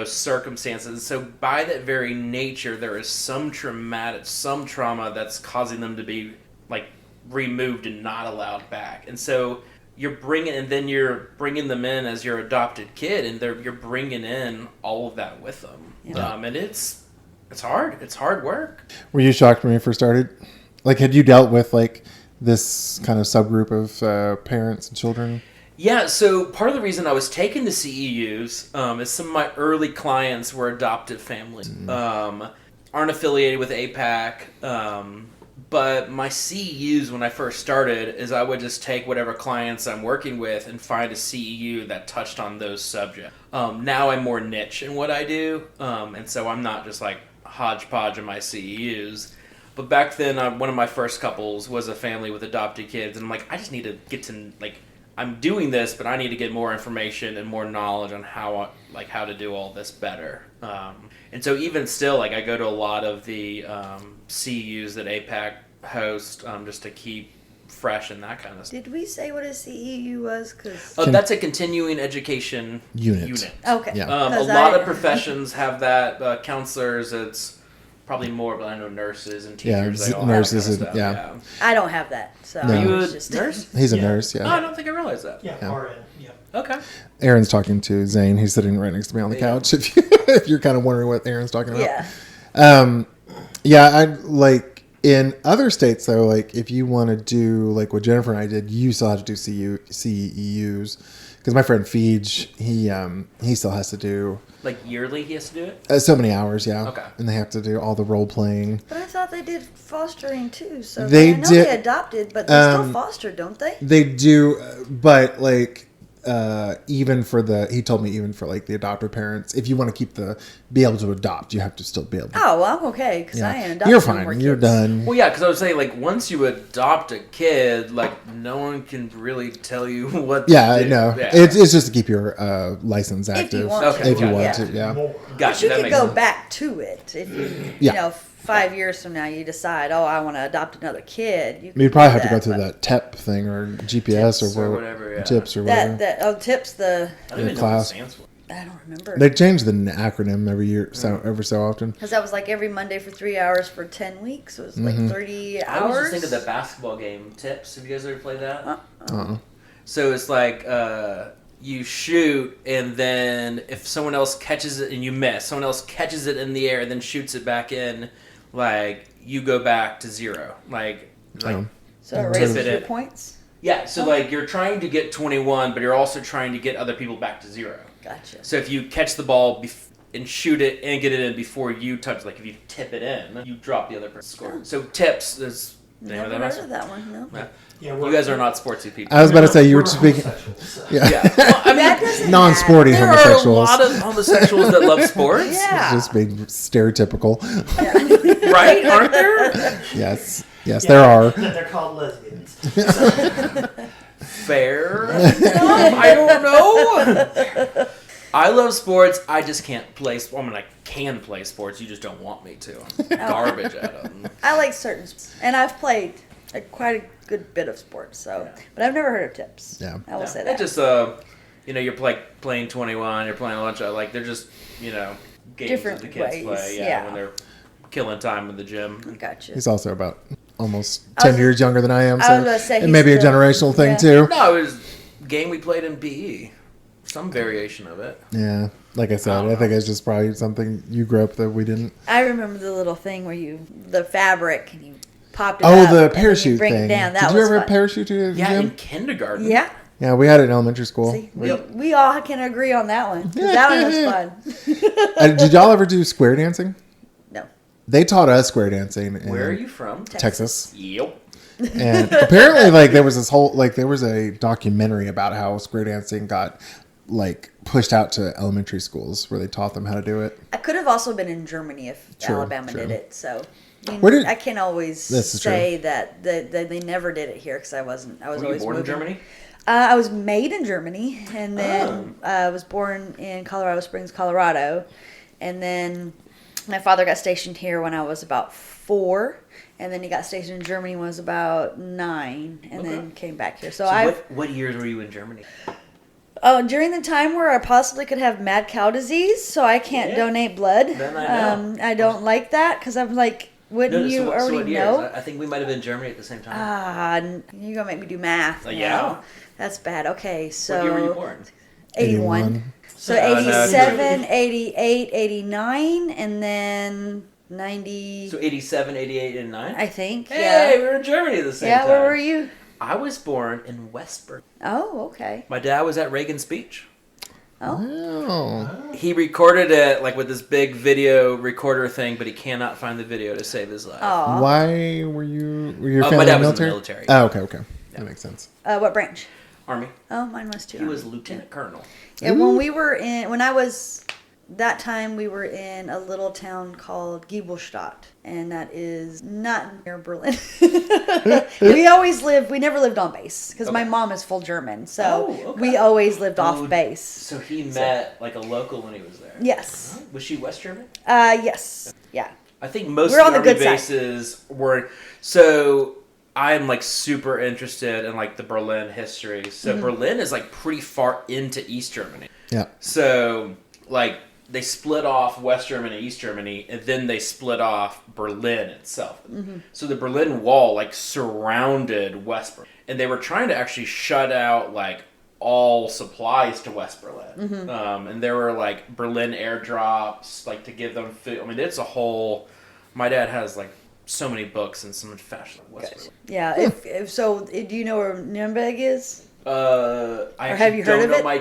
circumstances. So by that very nature, there is some trauma that's causing them to be like removed and not allowed back. And so you're bringing them in as your adopted kid, and you're bringing in all of that with them. Yeah. And it's hard. It's hard work. Were you shocked when you first started? Like, had you dealt with like this kind of subgroup of parents and children? Yeah, so part of the reason I was taken to CEUs is some of my early clients were adoptive families. Aren't affiliated with APAC, but my CEUs when I first started is I would just take whatever clients I'm working with and find a CEU that touched on those subjects. Now I'm more niche in what I do, and so I'm not just like hodgepodge in my CEUs. But back then, one of my first couples was a family with adopted kids, and I'm like, I just need to get to I'm doing this, but I need to get more information and more knowledge on how to do all this better. And so even still, I go to a lot of the CEUs that APAC host just to keep fresh and that kind of stuff. Did we say what a CEU was? That's a continuing education unit. Okay. Yeah. A lot of professions have that. Counselors, it's probably more, but I know nurses and teachers. Yeah, they all nurses have that and kind of stuff. I don't have that. So No. Are you a it's just- nurse? He's a Yeah. nurse, yeah. Oh, I don't think I realized that. Yeah, Yeah. RN. Yeah. Okay. Aaron's talking to Zane. He's sitting right next to me on the Yeah. couch. If you're kind of wondering what Aaron's talking about. Yeah. Yeah, I like in other states though, if you want to do what Jennifer and I did, you still have to do CEUs. Because my friend Feej, he still has to do Yearly he has to do it? so many hours, yeah. Okay. And they have to do all the role playing. But I thought they did fostering too. So They I know did- they adopted, but they still foster, don't they? They do, but even for he told me even for the adopted parents, if you want to be able to adopt, you have to still be able to. Oh, well, I'm okay because I ain't adopted. You're no more fine. You're kids. done. Well, yeah, because I was saying, once you adopt a kid, no one can really tell you what Yeah, to do. no. Yeah. It's just to keep your license If active. you want Okay, to. If you yeah. want yeah. to, yeah. More. Gotcha, But you that could makes go sense. back to it if you, Yeah. 5 years from now you decide, I want to adopt another kid. You You'd can probably do have to go that, through but that TEP thing or GPS Tips or whatever, yeah. Tips or whatever. Tips the. I don't even know what class. it stands for. I don't remember. They change the acronym every year, every so often. Because that was every Monday for 3 hours for 10 weeks. It was 30 I hours. was just thinking of the basketball game Tips. Have you guys ever played that? Uh-uh. So it's you shoot, and then if someone else catches it and you miss, someone else catches it in the air and then shoots it back in, you go back to zero. So it Tip raises it your in. points. Yeah, so you're trying to get 21, but you're also trying to get other people back to zero. Gotcha. So if you catch the ball and shoot it and get it in before you touch, if you tip it in, you drop the other person's score. So Tips is the name of Never that heard of that one. No. Yeah. Yeah, You guys are not sportsy people. I was about to say you were we're speaking. homosexuals, so. Yeah. Yeah. Well, I mean, That doesn't Non-sporty there homosexuals. are a lot of homosexuals that love sports, Yeah. Just being stereotypical. right? Aren't there? Yes. Yes, Yeah, there are. They're called lesbians. Fair. I don't know. I love sports. I just can't play. I can play sports. You just don't want me to. I'm garbage at them. I like certain sports. And I've played quite a good bit of sports. So, But I've never heard of Tips. Yeah. I will say It that. just you're playing 21. You're playing a bunch of they're just games Different that the kids ways, play. yeah. When they're killing time in the gym. Gotcha. He's also about almost I 10 was- years younger than I am. I So was gonna say it he's may be a still- generational thing yeah. too. No, it was a game we played in PE. Some variation of it. Yeah. Like I said, I don't I think know. it's just probably something you grew up that we didn't. I remember the little thing where the fabric and you popped it Oh, up the and then you parachute bring thing. it down. That Did you was ever have fun. parachute to the Yeah, in gym? kindergarten. Yeah. Yeah, we had it in elementary school. See, Yep. we all can agree on that one. 'Cause that one was fun. Did y'all ever do square dancing? No. They taught us square dancing in Where are you from? Texas. Yep. And apparently there was this whole there was a documentary about how square dancing got pushed out to elementary schools where they taught them how to do it. I could have also been in Germany if True, Alabama true. did it. So Where I can't always This is say that they never did it here because I was Were you always born moving. in Germany? I was made in Germany, and then I was born in Colorado Springs, Colorado, and then my father got stationed here when I was about 4, and then he got stationed in Germany when I was about 9, and then came back here. So what years were you in Germany? during the time where I possibly could have mad cow disease, so I can't donate blood. Then I know. I don't like that because I'm like, wouldn't you already what years? know? I think we might have been in Germany at the same time. You're gonna make me do math. Yeah. now. That's bad. Okay, so What year were you born? 81. So no, 87, 88, 89, and then 90, So 87, 88, and 9? I think. Hey, Yeah. we were in Germany at the same Yeah, time. where were you? I was born in Westburg. Oh, okay. My dad was at Reagan's speech. Oh. Oh. He recorded it with this big video recorder thing, but he cannot find the video to save his life. Aw. Were your my family dad in the was in the military? military. Oh, okay. That makes sense. What branch? Army. Oh, mine was too. He was lieutenant colonel. Yeah, when I was that time we were in a little town called Giebelstadt, and that is not near Berlin. We never lived on base because my mom is full German, so we always lived off base. So he met like a local when he was there. Yes. Was she West German? Yes. Yeah. I think most We're of on the the Army good side. bases were. So I'm like super interested in like the Berlin history. So Berlin is like pretty far into East Germany. Yeah. So like they split off West Germany, East Germany, and then they split off Berlin itself. So the Berlin Wall like surrounded West Berlin, and they were trying to actually shut out like all supplies to West Berlin. And there were like Berlin airdrops like to give them food. I mean, it's a whole. My dad has like so many books and so much fashion. West Berlin. Yeah. If so, do you know where Nuremberg is? I have you heard of it? I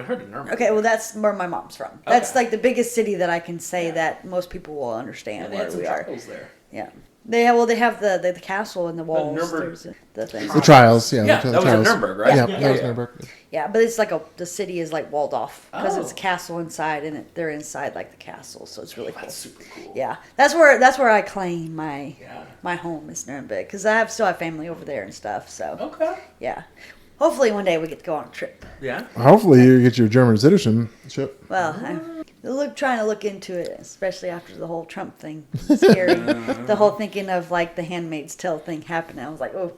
heard of Nuremberg. Okay, well that's where my mom's from. That's like the biggest city that I can say that most people will understand And they where had some we are. trials there. Yeah. They have the castle and the walls. Nuremberg. There's the thing. The trials, yeah. Yeah, the that was trials. in Nuremberg, right? Yeah, Yeah, that was yeah. Nuremberg. Yeah, but it's like the city is like walled off because it's a Oh. castle inside, and they're inside like the castle, so it's really cool. That's super cool. Yeah, that's where I claim my Yeah. my home is Nuremberg because I still have family over there and stuff. So Okay. yeah, hopefully one day we get to go on a trip. Yeah. Hopefully you get your German citizenship. Well, I'm trying to look into it, especially after the whole Trump thing. It's scary. The whole thinking of like the Handmaid's Tale thing happening. I was like, oh.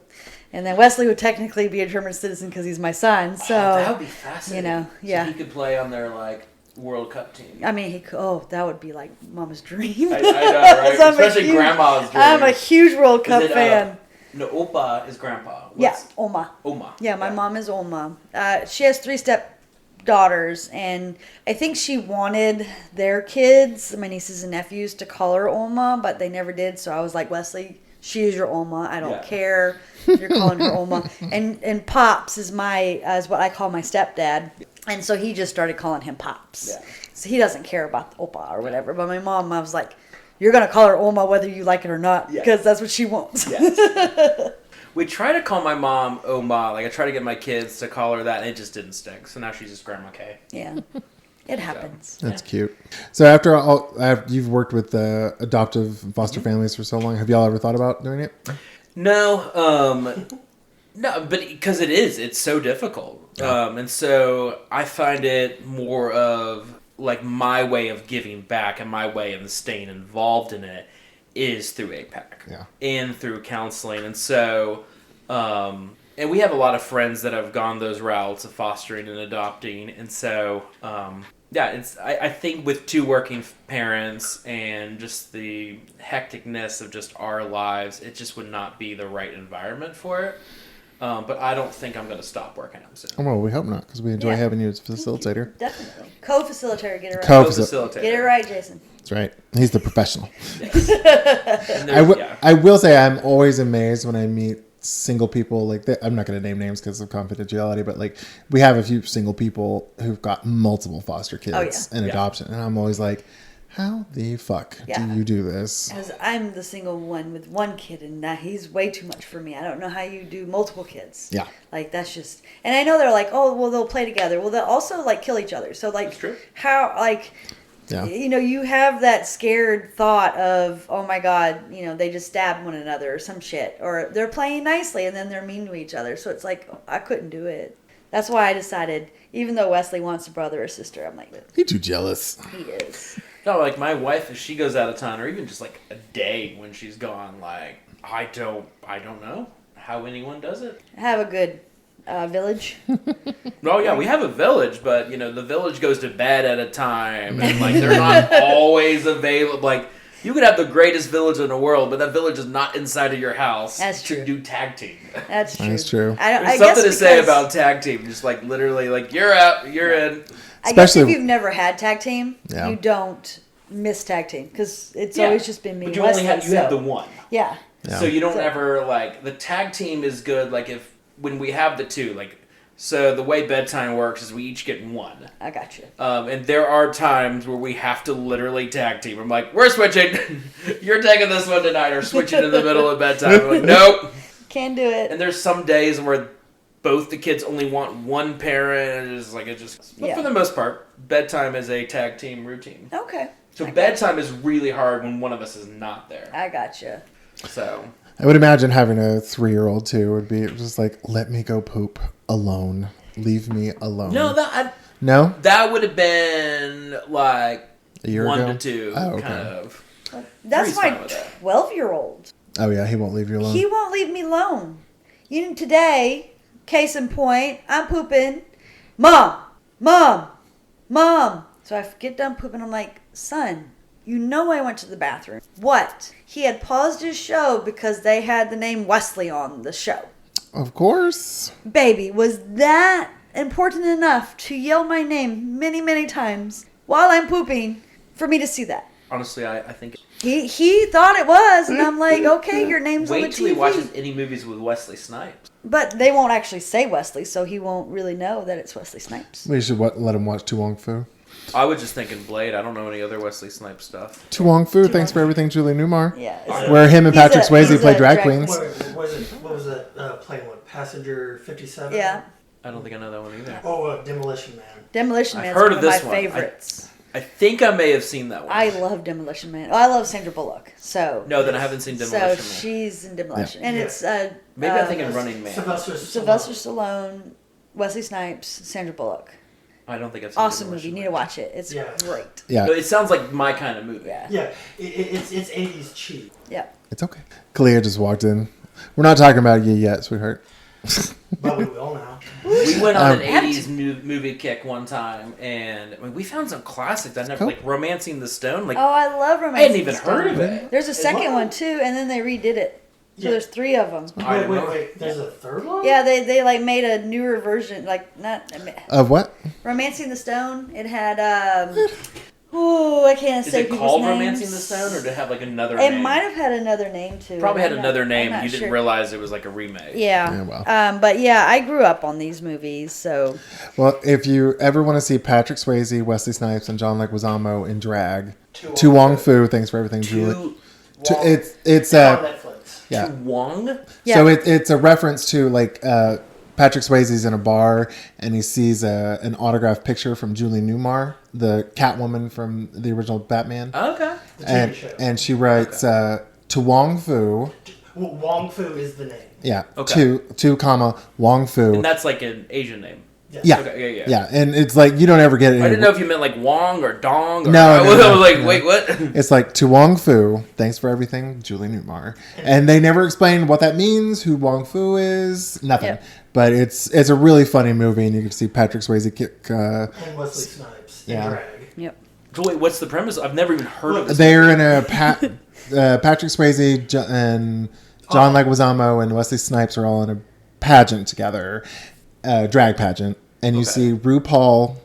And then Wesley would technically be a German citizen because he's my son. So that would be fascinating. you know, yeah. So he could play on their like World Cup team. I mean, that would be like Mama's dream. I know, right? 'Cause I'm a Especially huge- Grandma's dream. I'm a huge World Cup Is it, fan. No, Opa is Grandpa. Yeah, What's Oma. Oma? Yeah, my mom is Oma. She has 3 stepdaughters, and I think she wanted their kids, my nieces and nephews, to call her Oma, but they never did. So I was like, Wesley, she is your Oma. I don't Yeah. care. You're calling her Oma. And Pops is what I call my stepdad, and so he just started calling him Pops. Yeah. So he doesn't care about Opa or whatever. But my mom, I was like, you're gonna call her Oma whether you like it or not, Yeah. because that's what she wants. Yes. We try to call my mom Oma. Like I try to get my kids to call her that, and it just didn't stick. So now she's just Grandma K. Yeah, it happens. That's cute. So after you've worked with adoptive and foster families for so long, have y'all ever thought about doing it? No, no, but because it's so difficult. And so I find it more of like my way of giving back and my way of staying involved in it is through APAC and through counseling. And so, and we have a lot of friends that have gone those routes of fostering and adopting. And so, I think with 2 working parents and just the hecticness of just our lives, it just would not be the right environment for it. But I don't think I'm going to stop working out soon. Well, we hope not, because we enjoy having you as a facilitator. Definitely. Co-facilitator, get it right. Co-facilitator. Get it right, Jason. That's right. He's the professional. And I will say I'm always amazed when I meet single people. Like I'm not going to name names because of confidentiality, but like we have a few single people who've got multiple foster kids and adoption, and I'm always like, how the fuck do you do this? Because I'm the single one with 1 kid, and he's way too much for me. I don't know how you do multiple kids. Yeah. Like, that's just... And I know they're like, oh, well, they'll play together. Well, they'll also, like, kill each other. So, like, That's true. how, like... Yeah. You know, you have that scared thought of, oh my God, you know, they just stabbed one another or some shit. Or they're playing nicely and then they're mean to each other. So it's like, I couldn't do it. That's why I decided, even though Wesley wants a brother or sister, I'm like, You're too jealous. he is. No, like my wife, if she goes out of town, or even just like a day when she's gone, like I don't know how anyone does it. I have a good village. No, yeah, we have a village, but you know the village goes to bed at a time, and like they're not always available. Like you could have the greatest village in the world, but that village is not inside of your house. That's to true. do tag team. That's true. That's true. There's something to say about tag team. Just like literally, like you're out, you're in. I guess Especially- if you've never had tag team, Yeah. you don't miss tag team because it's Yeah. always just been me. But and you only Wesley, have so- the one. Yeah. Yeah. So you don't So- ever like the tag team is good. Like when we have the 2, like so the way bedtime works is we each get 1. I got you. And there are times where we have to literally tag team. I'm like, we're switching. You're taking this one tonight, or switching in the middle of bedtime. I'm like, nope. Can't do it. And there's some days where both the kids only want one parent. But for the most part, bedtime is a tag team routine. Okay. So bedtime is really hard when one of us is not there. I gotcha. So I would imagine having a 3-year-old too would be just like, let me go poop alone. Leave me alone. no, No? that would have been like A year 1 ago? to 2, Oh, okay. kind of. That's Three's my fine with that. 12-year-old. Oh, yeah, he won't leave you alone. He won't leave me alone. Even today, case in point, I'm pooping. Mom! Mom! Mom! So I get done pooping. I'm like, son, you know I went to the bathroom. What? He had paused his show because they had the name Wesley on the show. Of course. Baby, was that important enough to yell my name many, many times while I'm pooping for me to see that? Honestly, I think... He thought it was, and I'm like, okay, your name's on the Wait till he TV. watches any movies with Wesley Snipes. But they won't actually say Wesley, so he won't really know that it's Wesley Snipes. We should let him watch Tu Wong Fu. I was just thinking Blade. I don't know any other Wesley Snipes stuff. Tu Wong Fu, thanks for everything, Julie Newmar. Yeah. Where him and He's Patrick Swayze he's play a drag queens. What was it? Playing what? Passenger 57? Yeah. I don't think I know that one either. Oh, Demolition Man. Demolition I've Man's heard one of of this my one. favorites. I think I may have seen that one. I love Demolition Man. Oh, I love Sandra Bullock. So No, then I haven't seen Demolition so Man. she's in Demolition. Yeah. And Yeah. it's Maybe I'm thinking Running Man. Sylvester Stallone, Wesley Snipes, Sandra Bullock. I don't think I've seen Awesome movie. Demolition You need Man. to watch it. It's Yeah. great. Yeah, No, it sounds like my kind of movie. Yeah. Yeah, it's 80s cheap. Yeah. it's okay. Kalia just walked in. We're not talking about you yet, sweetheart. But we will now. We went on an Um, 80s movie kick one time, and I mean, we found some classics. I never Cool. like Romancing the Stone. Like Oh, I love Romancing I hadn't even the Stone. heard of it. There's a second Wow. one too, and then they redid it. So Yeah. there's 3 of them. I Wait, don't wait, know. wait. There's a third one? Yeah, they like made a newer version, like not Of what? Romancing the Stone. It had I can't Is say it people's called names. Romancing the Stone, or did it have like another It name? might have had another name too. Probably had I'm another not- name. I'm not You didn't sure. realize it was like a remake. Yeah. Yeah, well. But yeah, I grew up on these movies, so Well, if you ever want to see Patrick Swayze, Wesley Snipes, and John Leguizamo in drag, Tu Tu Wong Wong Fu, thanks for everything, Julie. It's It's on Netflix. yeah. To Wong? yeah. So it's a reference to like Patrick Swayze's in a bar and he sees an autographed picture from Julie Newmar, the Catwoman from the original Batman, Okay. The TV show. and she writes to Wong Fu, Well, Wong Fu is the name. yeah, Okay. two comma Wong Fu, And that's like an Asian name. yeah, Okay, yeah. yeah, and it's like you don't ever get it. I didn't know if you meant like Wong or Dong. Or, No, I no, was no, like, no. wait, what? It's like to Wong Fu, thanks for everything, Julie Newmar, and they never explain what that means, who Wong Fu is, nothing. Yep. But it's a really funny movie, and you can see Patrick Swayze kick. And Wesley Snipes in Yeah. drag. Yep. So wait, what's the premise? I've never even heard of this. They're in a Patrick Swayze and John Leguizamo and Wesley Snipes are all in a pageant together, drag pageant, and you Okay. see RuPaul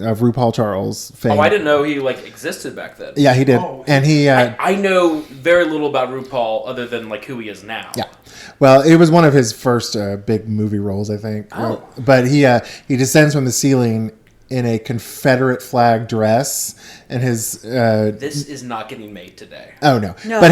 of RuPaul Charles fame. Oh, I didn't know he like existed back then. Yeah, he did, Oh. and he. I know very little about RuPaul other than like who he is now. Yeah. Well, it was one of his first big movie roles, I think. Oh. But he descends from the ceiling in a Confederate flag dress, and his This is not getting made today. oh no, No. but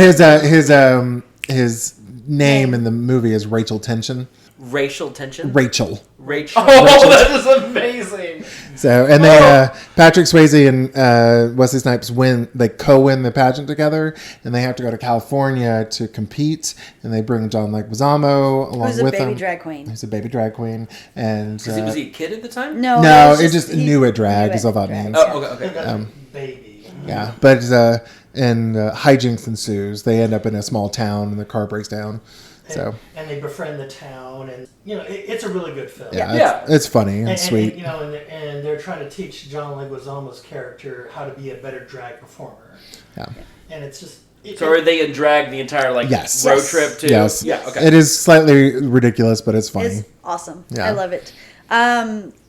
his name in the movie is Rachel Tension. Racial tension. Rachel. Rachel. Oh, that is amazing. So and they Patrick Swayze and Wesley Snipes co-win the pageant together, and they have to go to California to compete, and they bring John Leguizamo along Who's a with baby them. drag queen? He's a baby drag queen, and Was he a kid at the time? No, No, was it just he knew it drag knew is all that drag. means. Oh, okay. Baby. Yeah, but hijinks ensues. They end up in a small town, and the car breaks down. So And they befriend the town, and it's a really good film. yeah, Yeah. It's funny and And sweet. and they're trying to teach John Leguizamo's character how to be a better drag performer. Yeah. And it's just. So are they in drag the entire like Yes. road Yes. trip too? Yes. Yeah. Okay. It is slightly ridiculous, but it's funny. It's awesome. Yeah. I love it.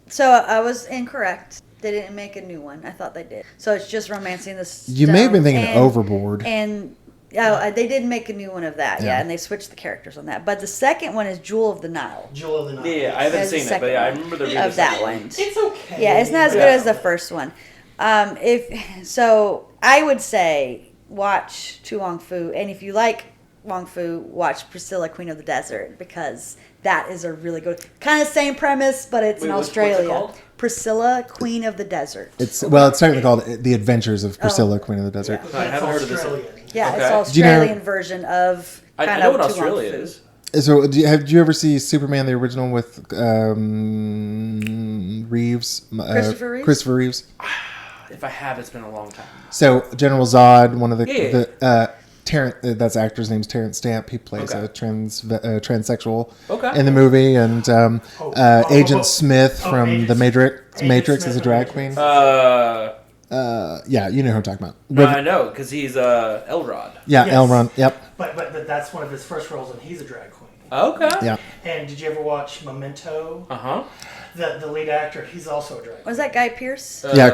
So I was incorrect. They didn't make a new one. I thought they did. So it's just Romancing the Stone. You may have been thinking and- Overboard. And they did make a new one of that, Yeah. and they switched the characters on that. But the second one is Jewel of the Nile. Jewel of the Nile. Yeah, I haven't That's the seen it, but second yeah, I one remember the of reading that one. It's okay. Yeah, it's not as good Yeah. as the first one. So I would say watch Tu Wong Fu, and if you like Wong Fu, watch Priscilla, Queen of the Desert, because That is a really good, kind of same premise, but it's in Wait, what's it Australia. called? Priscilla, Queen of the Desert. It's technically called The Adventures of Priscilla, Queen of the Desert. Yeah. I haven't heard of this. Australian. Yeah, Okay. it's Do you Australian version of kind I know of what Too Long Australia Food. is. So, did you ever see Superman the original with Reeves? Christopher Reeves? Christopher Reeves. If I have, it's been a long time. So General Zod, one of Yeah. that's the actor's name's Terrence Stamp. He plays Okay. a transsexual Okay. in the movie, and Agent Smith from Agent the Matrix. Agent Matrix Smith is a from drag Matrix. queen. Yeah, you know who I'm talking about. I know, because he's Elrod. Yeah, Yes. Elrond. Yep. But that's one of his first roles, and he's a drag queen. Okay. Yeah. And did you ever watch Memento? Uh-huh. The lead actor, he's also a drag queen. Was that Guy Pearce? Guy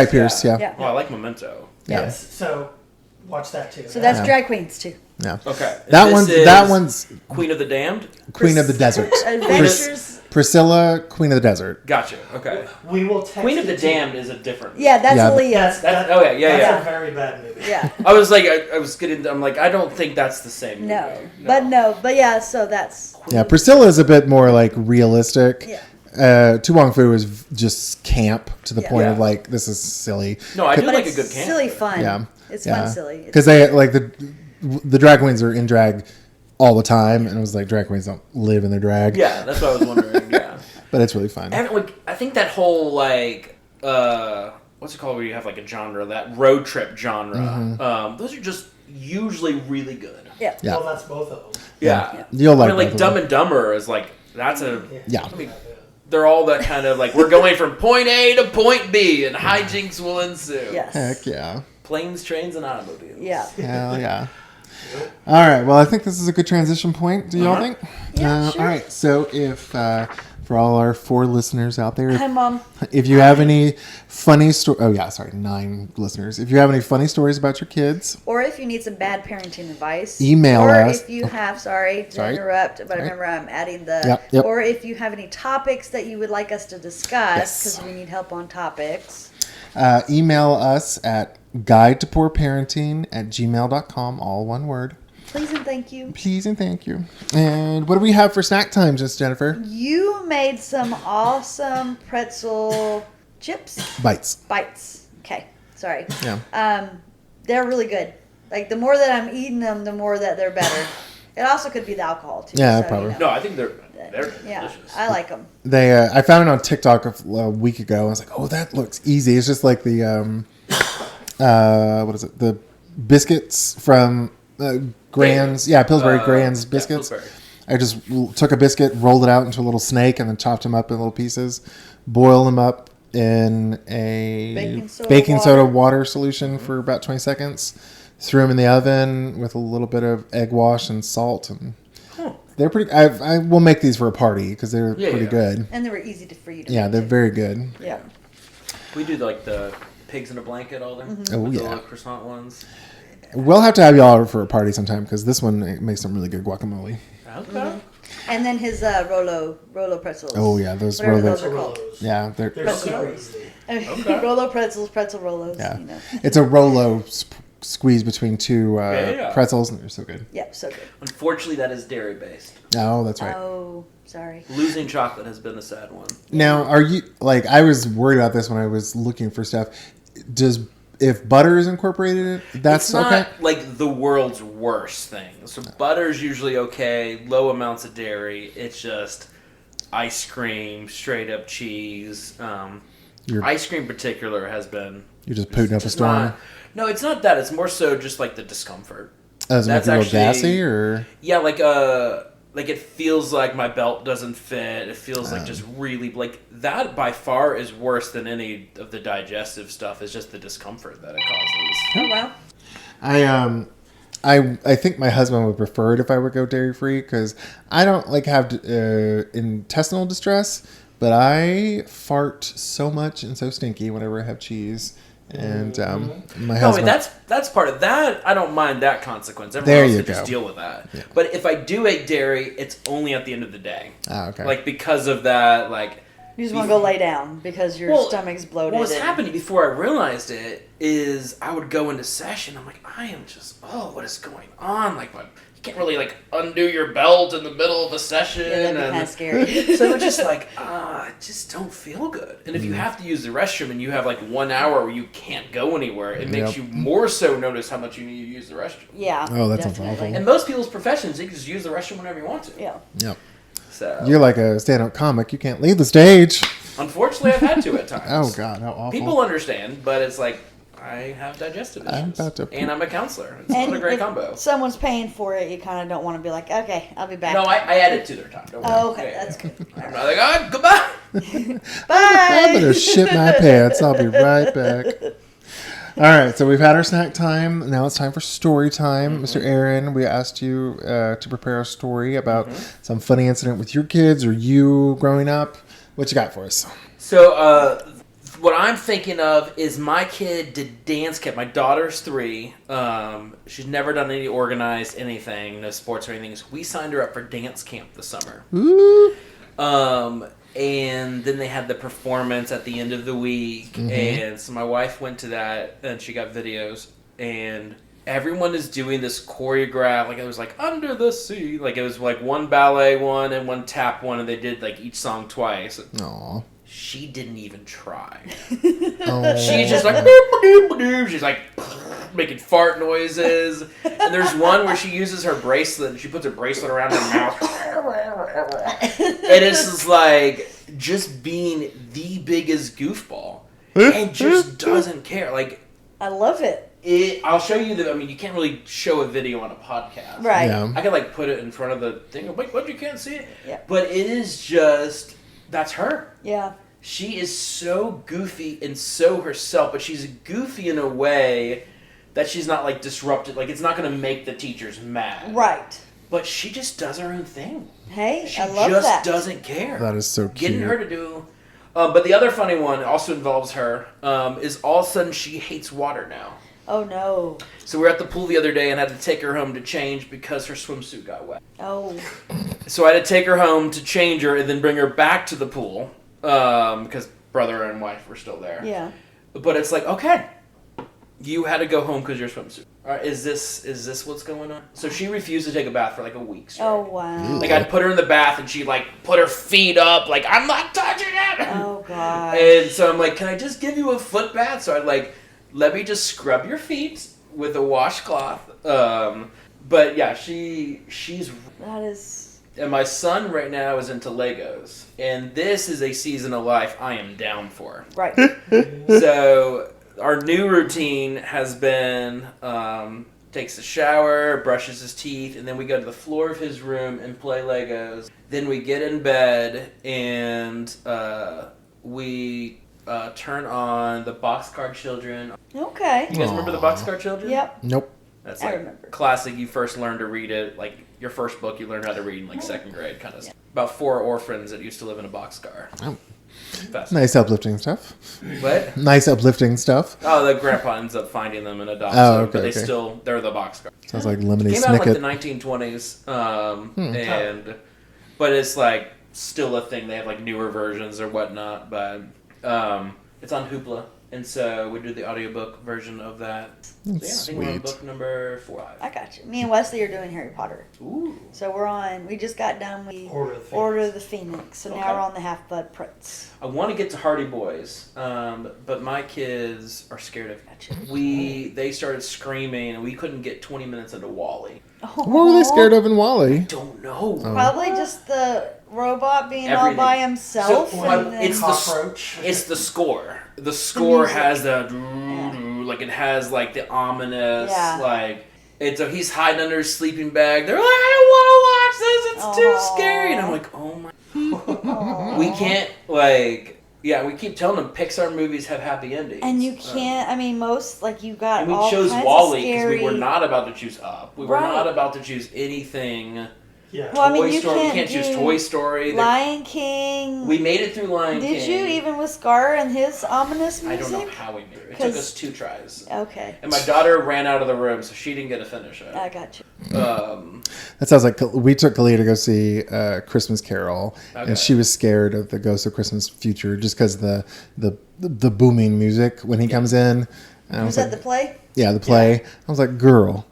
Pearce. Yeah. Yeah. Oh, I like Memento. Yeah. Yes. So watch that too. So that's Yeah. drag queens too. Yeah. Okay. That This one's is that one's Queen of the Damned? Queen of the Desert. Adventures. Priscilla, Queen of the Desert. Gotcha. Okay. we will text Queen of the it to you. Damned is a different. Yeah, that's Yeah. Aaliyah. That's Oh, yeah. That's a very bad movie. Yeah. I was like, I'm like, I don't think that's the same. No. movie. But yeah. So that's Yeah, Priscilla is a bit more like realistic. yeah. Tu Wong Fu is just camp to the Yeah. point of Yeah. like this is silly. No, I do But like a it's good camp. silly fun. Yeah. It's Yeah. fun silly. Because they like the drag queens are in drag all the time, and it was like drag queens don't live in their drag. Yeah, that's what I was wondering. Yeah. But it's really fun. And like, I think that whole like what's it called where you have like a genre, that road trip genre. Mm-hmm. Those are just usually really good. Yeah. Yeah. Well, that's both of them. Yeah. You'll like I mean, like both of Dumb them. and Dumber is like that's a. Yeah. I mean, they're all that kind of like we're going from point A to point B and hijinks will ensue. Yes. Heck yeah. Planes, trains, and automobiles. Yeah. Hell yeah. All right. Well, I think this is a good transition point. Do y'all think? Yeah, sure. All right. So if for all our 4 listeners out there, Hi, Mom. if you have any funny 9 listeners. If you have any funny stories about your kids, Or if you need some bad parenting advice, Email or us. if you have, sorry to Sorry. interrupt, but Sorry. remember I'm adding the. Yep. Or if you have any topics that you would like us to discuss, Yes. because we need help on topics. email us at guidetopoorparenting@gmail.com, all one word. Please and thank you. Please and thank you. And what do we have for snack time, just Jennifer? You made some awesome pretzel chips Bites. bites. Okay, sorry. Yeah. They're really good. Like the more that I'm eating them, the more that they're better. It also could be the alcohol too. Yeah, so, probably. No, I think they're Yeah, delicious. I like them. They, I found it on TikTok a week ago. I was like, oh, that looks easy. It's just like the, what is it? The biscuits from Grand's. Yeah, Pillsbury Grand's biscuits. Pillsbury. I just took a biscuit, rolled it out into a little snake, and then chopped them up in little pieces. Boil them up in a Baking soda water solution for about 20 seconds. Threw them in the oven with a little bit of egg wash and salt, and they're pretty. I will make these for a party because they're pretty good. And they were easy for you to Yeah, make, they're too. very good. Yeah. We do like the pigs in a blanket, all them. Oh, the yeah. little croissant ones. We'll have to have y'all over for a party sometime because this one makes some really good guacamole. Okay. And then his Rolo pretzels. Oh yeah, those Whatever Rolo. those are called. Yeah, They're Pretzel super rolls. easy. Rolo pretzels, pretzel Rolos. yeah. You know. It's a Rolo squeeze between 2 Yeah. pretzels, and they're so good. Yep, so good. Unfortunately, that is dairy based. Oh, that's right. Oh, sorry. Losing chocolate has been a sad one. Now, are you like? I was worried about this when I was looking for stuff. If butter is incorporated in it, that's It's not okay? like the world's worst thing. So butter's usually okay, low amounts of dairy. It's just ice cream, straight up cheese. You're- Ice cream in particular has been You're just putting up a just storm. not- no, it's not that. It's more so just like the discomfort. Does it make that's you a little actually- gassy or? Yeah, like it feels like my belt doesn't fit. It feels like just really like that by far is worse than any of the digestive stuff. It's just the discomfort that it causes. Oh, wow. I think my husband would prefer it if I would go dairy free because I don't like have intestinal distress, but I fart so much and so stinky whenever I have cheese. And my No, I mean husband. that's part of that. I don't mind that consequence. Everyone There else you can just go. deal with that. Yeah. But if I do eat dairy, it's only at the end of the day. Okay. Like because of that, like You just want to go lay down because your stomach's bloated. What was and- happening before I realized it is I would go into session. I'm like, I am just what is going on? Like my can't really like undo your belt in the middle of a session. Yeah, that'd be kind of scary. So it's just like, I just don't feel good. And if you have to use the restroom and you have like 1 hour where you can't go anywhere, it makes you more so notice how much you need to use the restroom. Yeah. Oh, that sounds definitely. awful. And most people's professions, you can just use the restroom whenever you want to. Yeah. Yep. So You're like a stand-up comic. You can't leave the stage. unfortunately, I've had to at times. Oh, God. How awful. People understand, but it's like, I have digestive issues. I'm about to- and I'm a counselor. It's And not a great if combo. someone's paying for it, you kind of don't want to be like, okay, I'll be back. No, I add it to their time. Don't worry. Oh, okay, Yeah. that's good. I'm not like, oh, goodbye. I Bye. better shit my pants. I'll be right back. All right, so we've had our snack time. Now it's time for story time. Mr. Aaron, we asked you to prepare a story about some funny incident with your kids or you growing up. What you got for us? So, what I'm thinking of is my kid did dance camp. My daughter's 3. She's never done any organized anything, no sports or anything. So we signed her up for dance camp this summer. Ooh. And then they had the performance at the end of the week. And so my wife went to that and she got videos. And everyone is doing this choreograph. Like it was like Under the Sea. Like it was like one ballet one and one tap one. And they did like each song twice. Aw. She didn't even try. Oh. She's just like, boop-a-doop-a-doop. She's like making fart noises. And there's one where she uses her bracelet and she puts her bracelet around her mouth. And it's just like just being the biggest goofball and just doesn't care. Like I love it. I'll show you I mean, you can't really show a video on a podcast. Right. Yeah. I can like put it in front of the thing. I'm like, what? You can't see it? Yeah. But it is just, that's her. Yeah. She is so goofy and so herself, but she's goofy in a way that she's not like disrupted. Like it's not going to make the teachers mad. Right. But she just does her own thing. Hey, She I love just that. doesn't care. That is so cute. Getting her to do. But the other funny one also involves her. Is all of a sudden she hates water now. Oh no. So we were at the pool the other day and had to take her home to change because her swimsuit got wet. Oh. So I had to take her home to change her and then bring her back to the pool because brother and wife were still there. Yeah. But it's like, okay, you had to go home because your swimsuit. All right, is this what's going on? So she refused to take a bath for like a week straight. Oh wow. Like I'd put her in the bath and she like put her feet up like I'm not touching it. Oh god. And so I'm like, can I just give you a foot bath? So I'd like, let me just scrub your feet with a washcloth. But yeah, she's. That is. And my son right now is into Legos, and this is a season of life I am down for. Right. So our new routine has been takes a shower, brushes his teeth, and then we go to the floor of his room and play Legos. Then we get in bed and we turn on the Boxcar Children. Okay. You guys remember the Boxcar Children? Yep. Nope. That's I like remember. classic. You first learned to read it, like your first book you learned how to read in like 2nd grade, kind of. About 4 orphans that used to live in a boxcar. Oh. Fascinating. Nice uplifting stuff. What? Nice uplifting stuff. Oh, the grandpa ends up finding them and adopts Oh, them, okay, but okay. they're the boxcar. Sounds like Lemony Came out in like Snicket. the 1920s, but it's like still a thing. They have like newer versions or whatnot, but it's on Hoopla, and so we did the audiobook version of that. So yeah, I think we're on Sweet. book number 5. I got you. Me and Wesley are doing Harry Potter. Ooh. So we're on. We just got done with Order of the Phoenix. So Okay. now we're on the Half-Blood Prince. I want to get to Hardy Boys, but my kids are scared of. Gotcha. They started screaming, and we couldn't get 20 minutes into Wally. What were they scared of in Wally? Don't know. Probably just the robot being all Everything. by himself. So, and then, it's the Cockroach. It's the score. The score music. has like it has like the ominous Yeah. like it's so he's hiding under his sleeping bag. They're like, I don't want to watch this. It's too Aw. scary. And I'm like, oh my. We can't like we keep telling them Pixar movies have happy endings. and you can't. I mean, most like you got And we all chose kinds Wally of because scary. we were not about to choose Up. We were Right. not about to choose anything. Yeah. Well, I mean, Toy you Story. We can't can't choose do Toy Story. Lion King. We made it through Lion King. Did you even with Scar and his ominous I music? don't know how we made it. It took 'Cause- us 2 tries. Okay, And my daughter ran out of the room, so she didn't get to finish it. I got you. That sounds like we took Kalia to go see Christmas Carol, Okay. and she was scared of the Ghost of Christmas Future just because the booming music when he comes in. And I Was was that like, the play? yeah, the play. I was like, girl,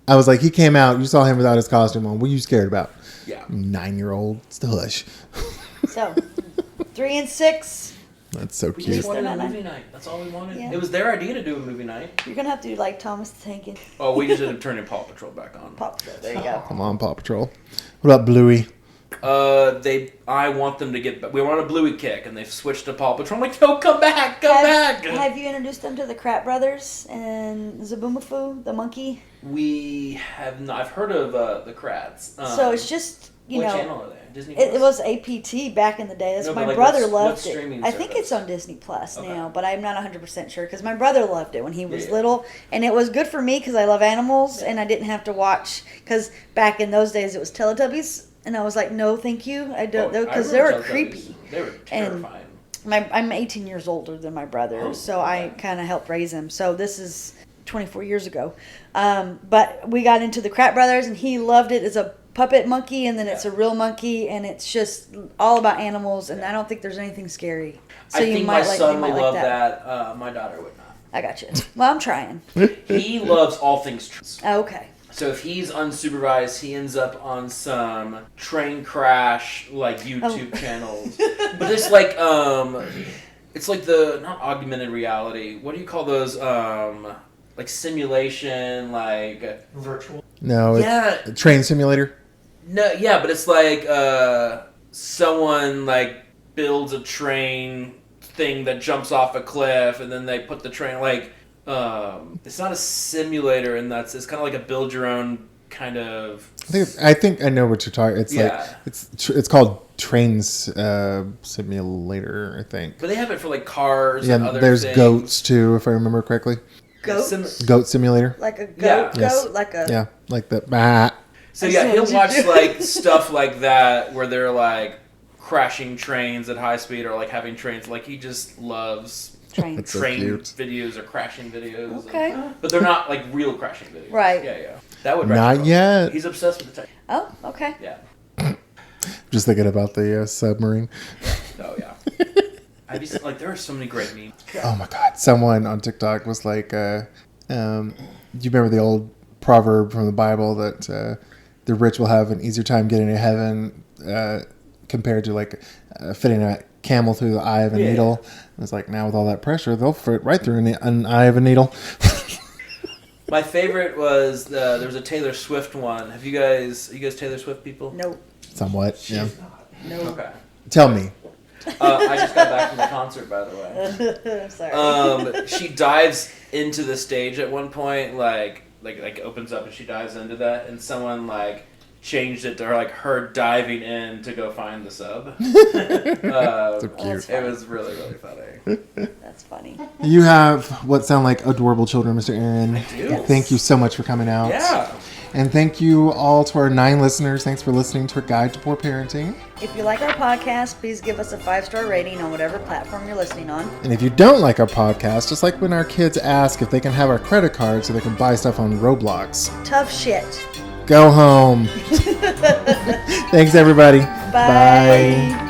I was like, he came out. You saw him without his costume on. What are you scared about? Yeah. 9-year-old. Still hush. So, 3 and 6. That's so We cute. just wanted a They're not movie night. That's all we wanted. Yeah. It was their idea to do a movie night. You're going to have to do like Thomas the Tank and Oh, we just ended up turning Paw Patrol back on. Paw Patrol. There you go. Come on, Paw Patrol. What about Bluey? I want them to get. We want a Bluey kick, and they've switched to Paw Patrol. I'm like, no, come back, come back. Have you introduced them to the Crap Brothers and Zaboomafoo, the monkey? We have not. I've heard of the Krats. So it's just, what know. channel are they? Disney. It Plus? was APT back in the day. That's No, my but, like, brother what loved streaming it. I think service? it's on Disney Plus Okay. now, but I'm not 100% sure because my brother loved it when he was Yeah. little, and it was good for me because I love animals, and I didn't have to watch because back in those days it was Teletubbies, and I was like, no, thank you, I don't, Oh, because I they were remember Teletubbies. creepy. They were terrifying. I'm 18 years older than my brother, Oh, so I okay. kind of helped raise him. So this is 24 years ago, but we got into the Crap Brothers, and he loved it. It's a puppet monkey, and then it's a Yeah. real monkey, and it's just all about animals. And I don't think there's anything scary. So I you think might my like, son you might will like love that. that. My daughter would not. I got you. Well, I'm trying. He loves all things trains. Okay. So if he's unsupervised, he ends up on some train crash like YouTube channels. But it's like the not augmented reality. What do you call those? Like simulation, like Virtual. No, it's yeah, a train simulator. no, yeah, but it's like someone like builds a train thing that jumps off a cliff, and then they put the train like. It's not a simulator, and it's kind of like a build your own kind of. I think I know what you're talking. It's Yeah. like it's called Trains Simulator. I think. But they have it for like cars. Yeah, and other there's things. goats too, if I remember correctly. Goats? Goat Simulator. Like a Yeah. goat? Yes. Like a... Yeah, like the. Ah. So yeah, he'll watch like stuff like that where they're like crashing trains at high speed or like having trains. Like he just loves Train. That's so train cute. videos or crashing videos. Okay. But they're not like real crashing videos. Right. Yeah. That would Not yet. He's obsessed with the tech. Oh, okay. Yeah. Just thinking about the submarine. Oh yeah. Have you seen, like there are so many great memes. Oh my god! Someone on TikTok was like, "Do you remember the old proverb from the Bible that the rich will have an easier time getting to heaven compared to like fitting a camel through the eye of a needle?" And it's like now with all that pressure, they'll fit right through an eye of a needle. My favorite was there was a Taylor Swift one. Are you guys Taylor Swift people? No. Somewhat. She's Yeah. not. No. Okay. Tell me. I just got back from the concert, by the way. Sorry. She dives into the stage at one point, like opens up and she dives into that, and someone like changed it to her diving in to go find the sub. So cute. It was really really funny. That's funny. You have what sound like adorable children, Mr. Aaron. I do. Thank you so much for coming out. Yeah. And thank you all to our 9 listeners. Thanks for listening to our Guide to Poor Parenting. If you like our podcast, please give us a 5-star rating on whatever platform you're listening on. And if you don't like our podcast, just like when our kids ask if they can have our credit card so they can buy stuff on Roblox, Tough shit. go home. Thanks, everybody. Bye.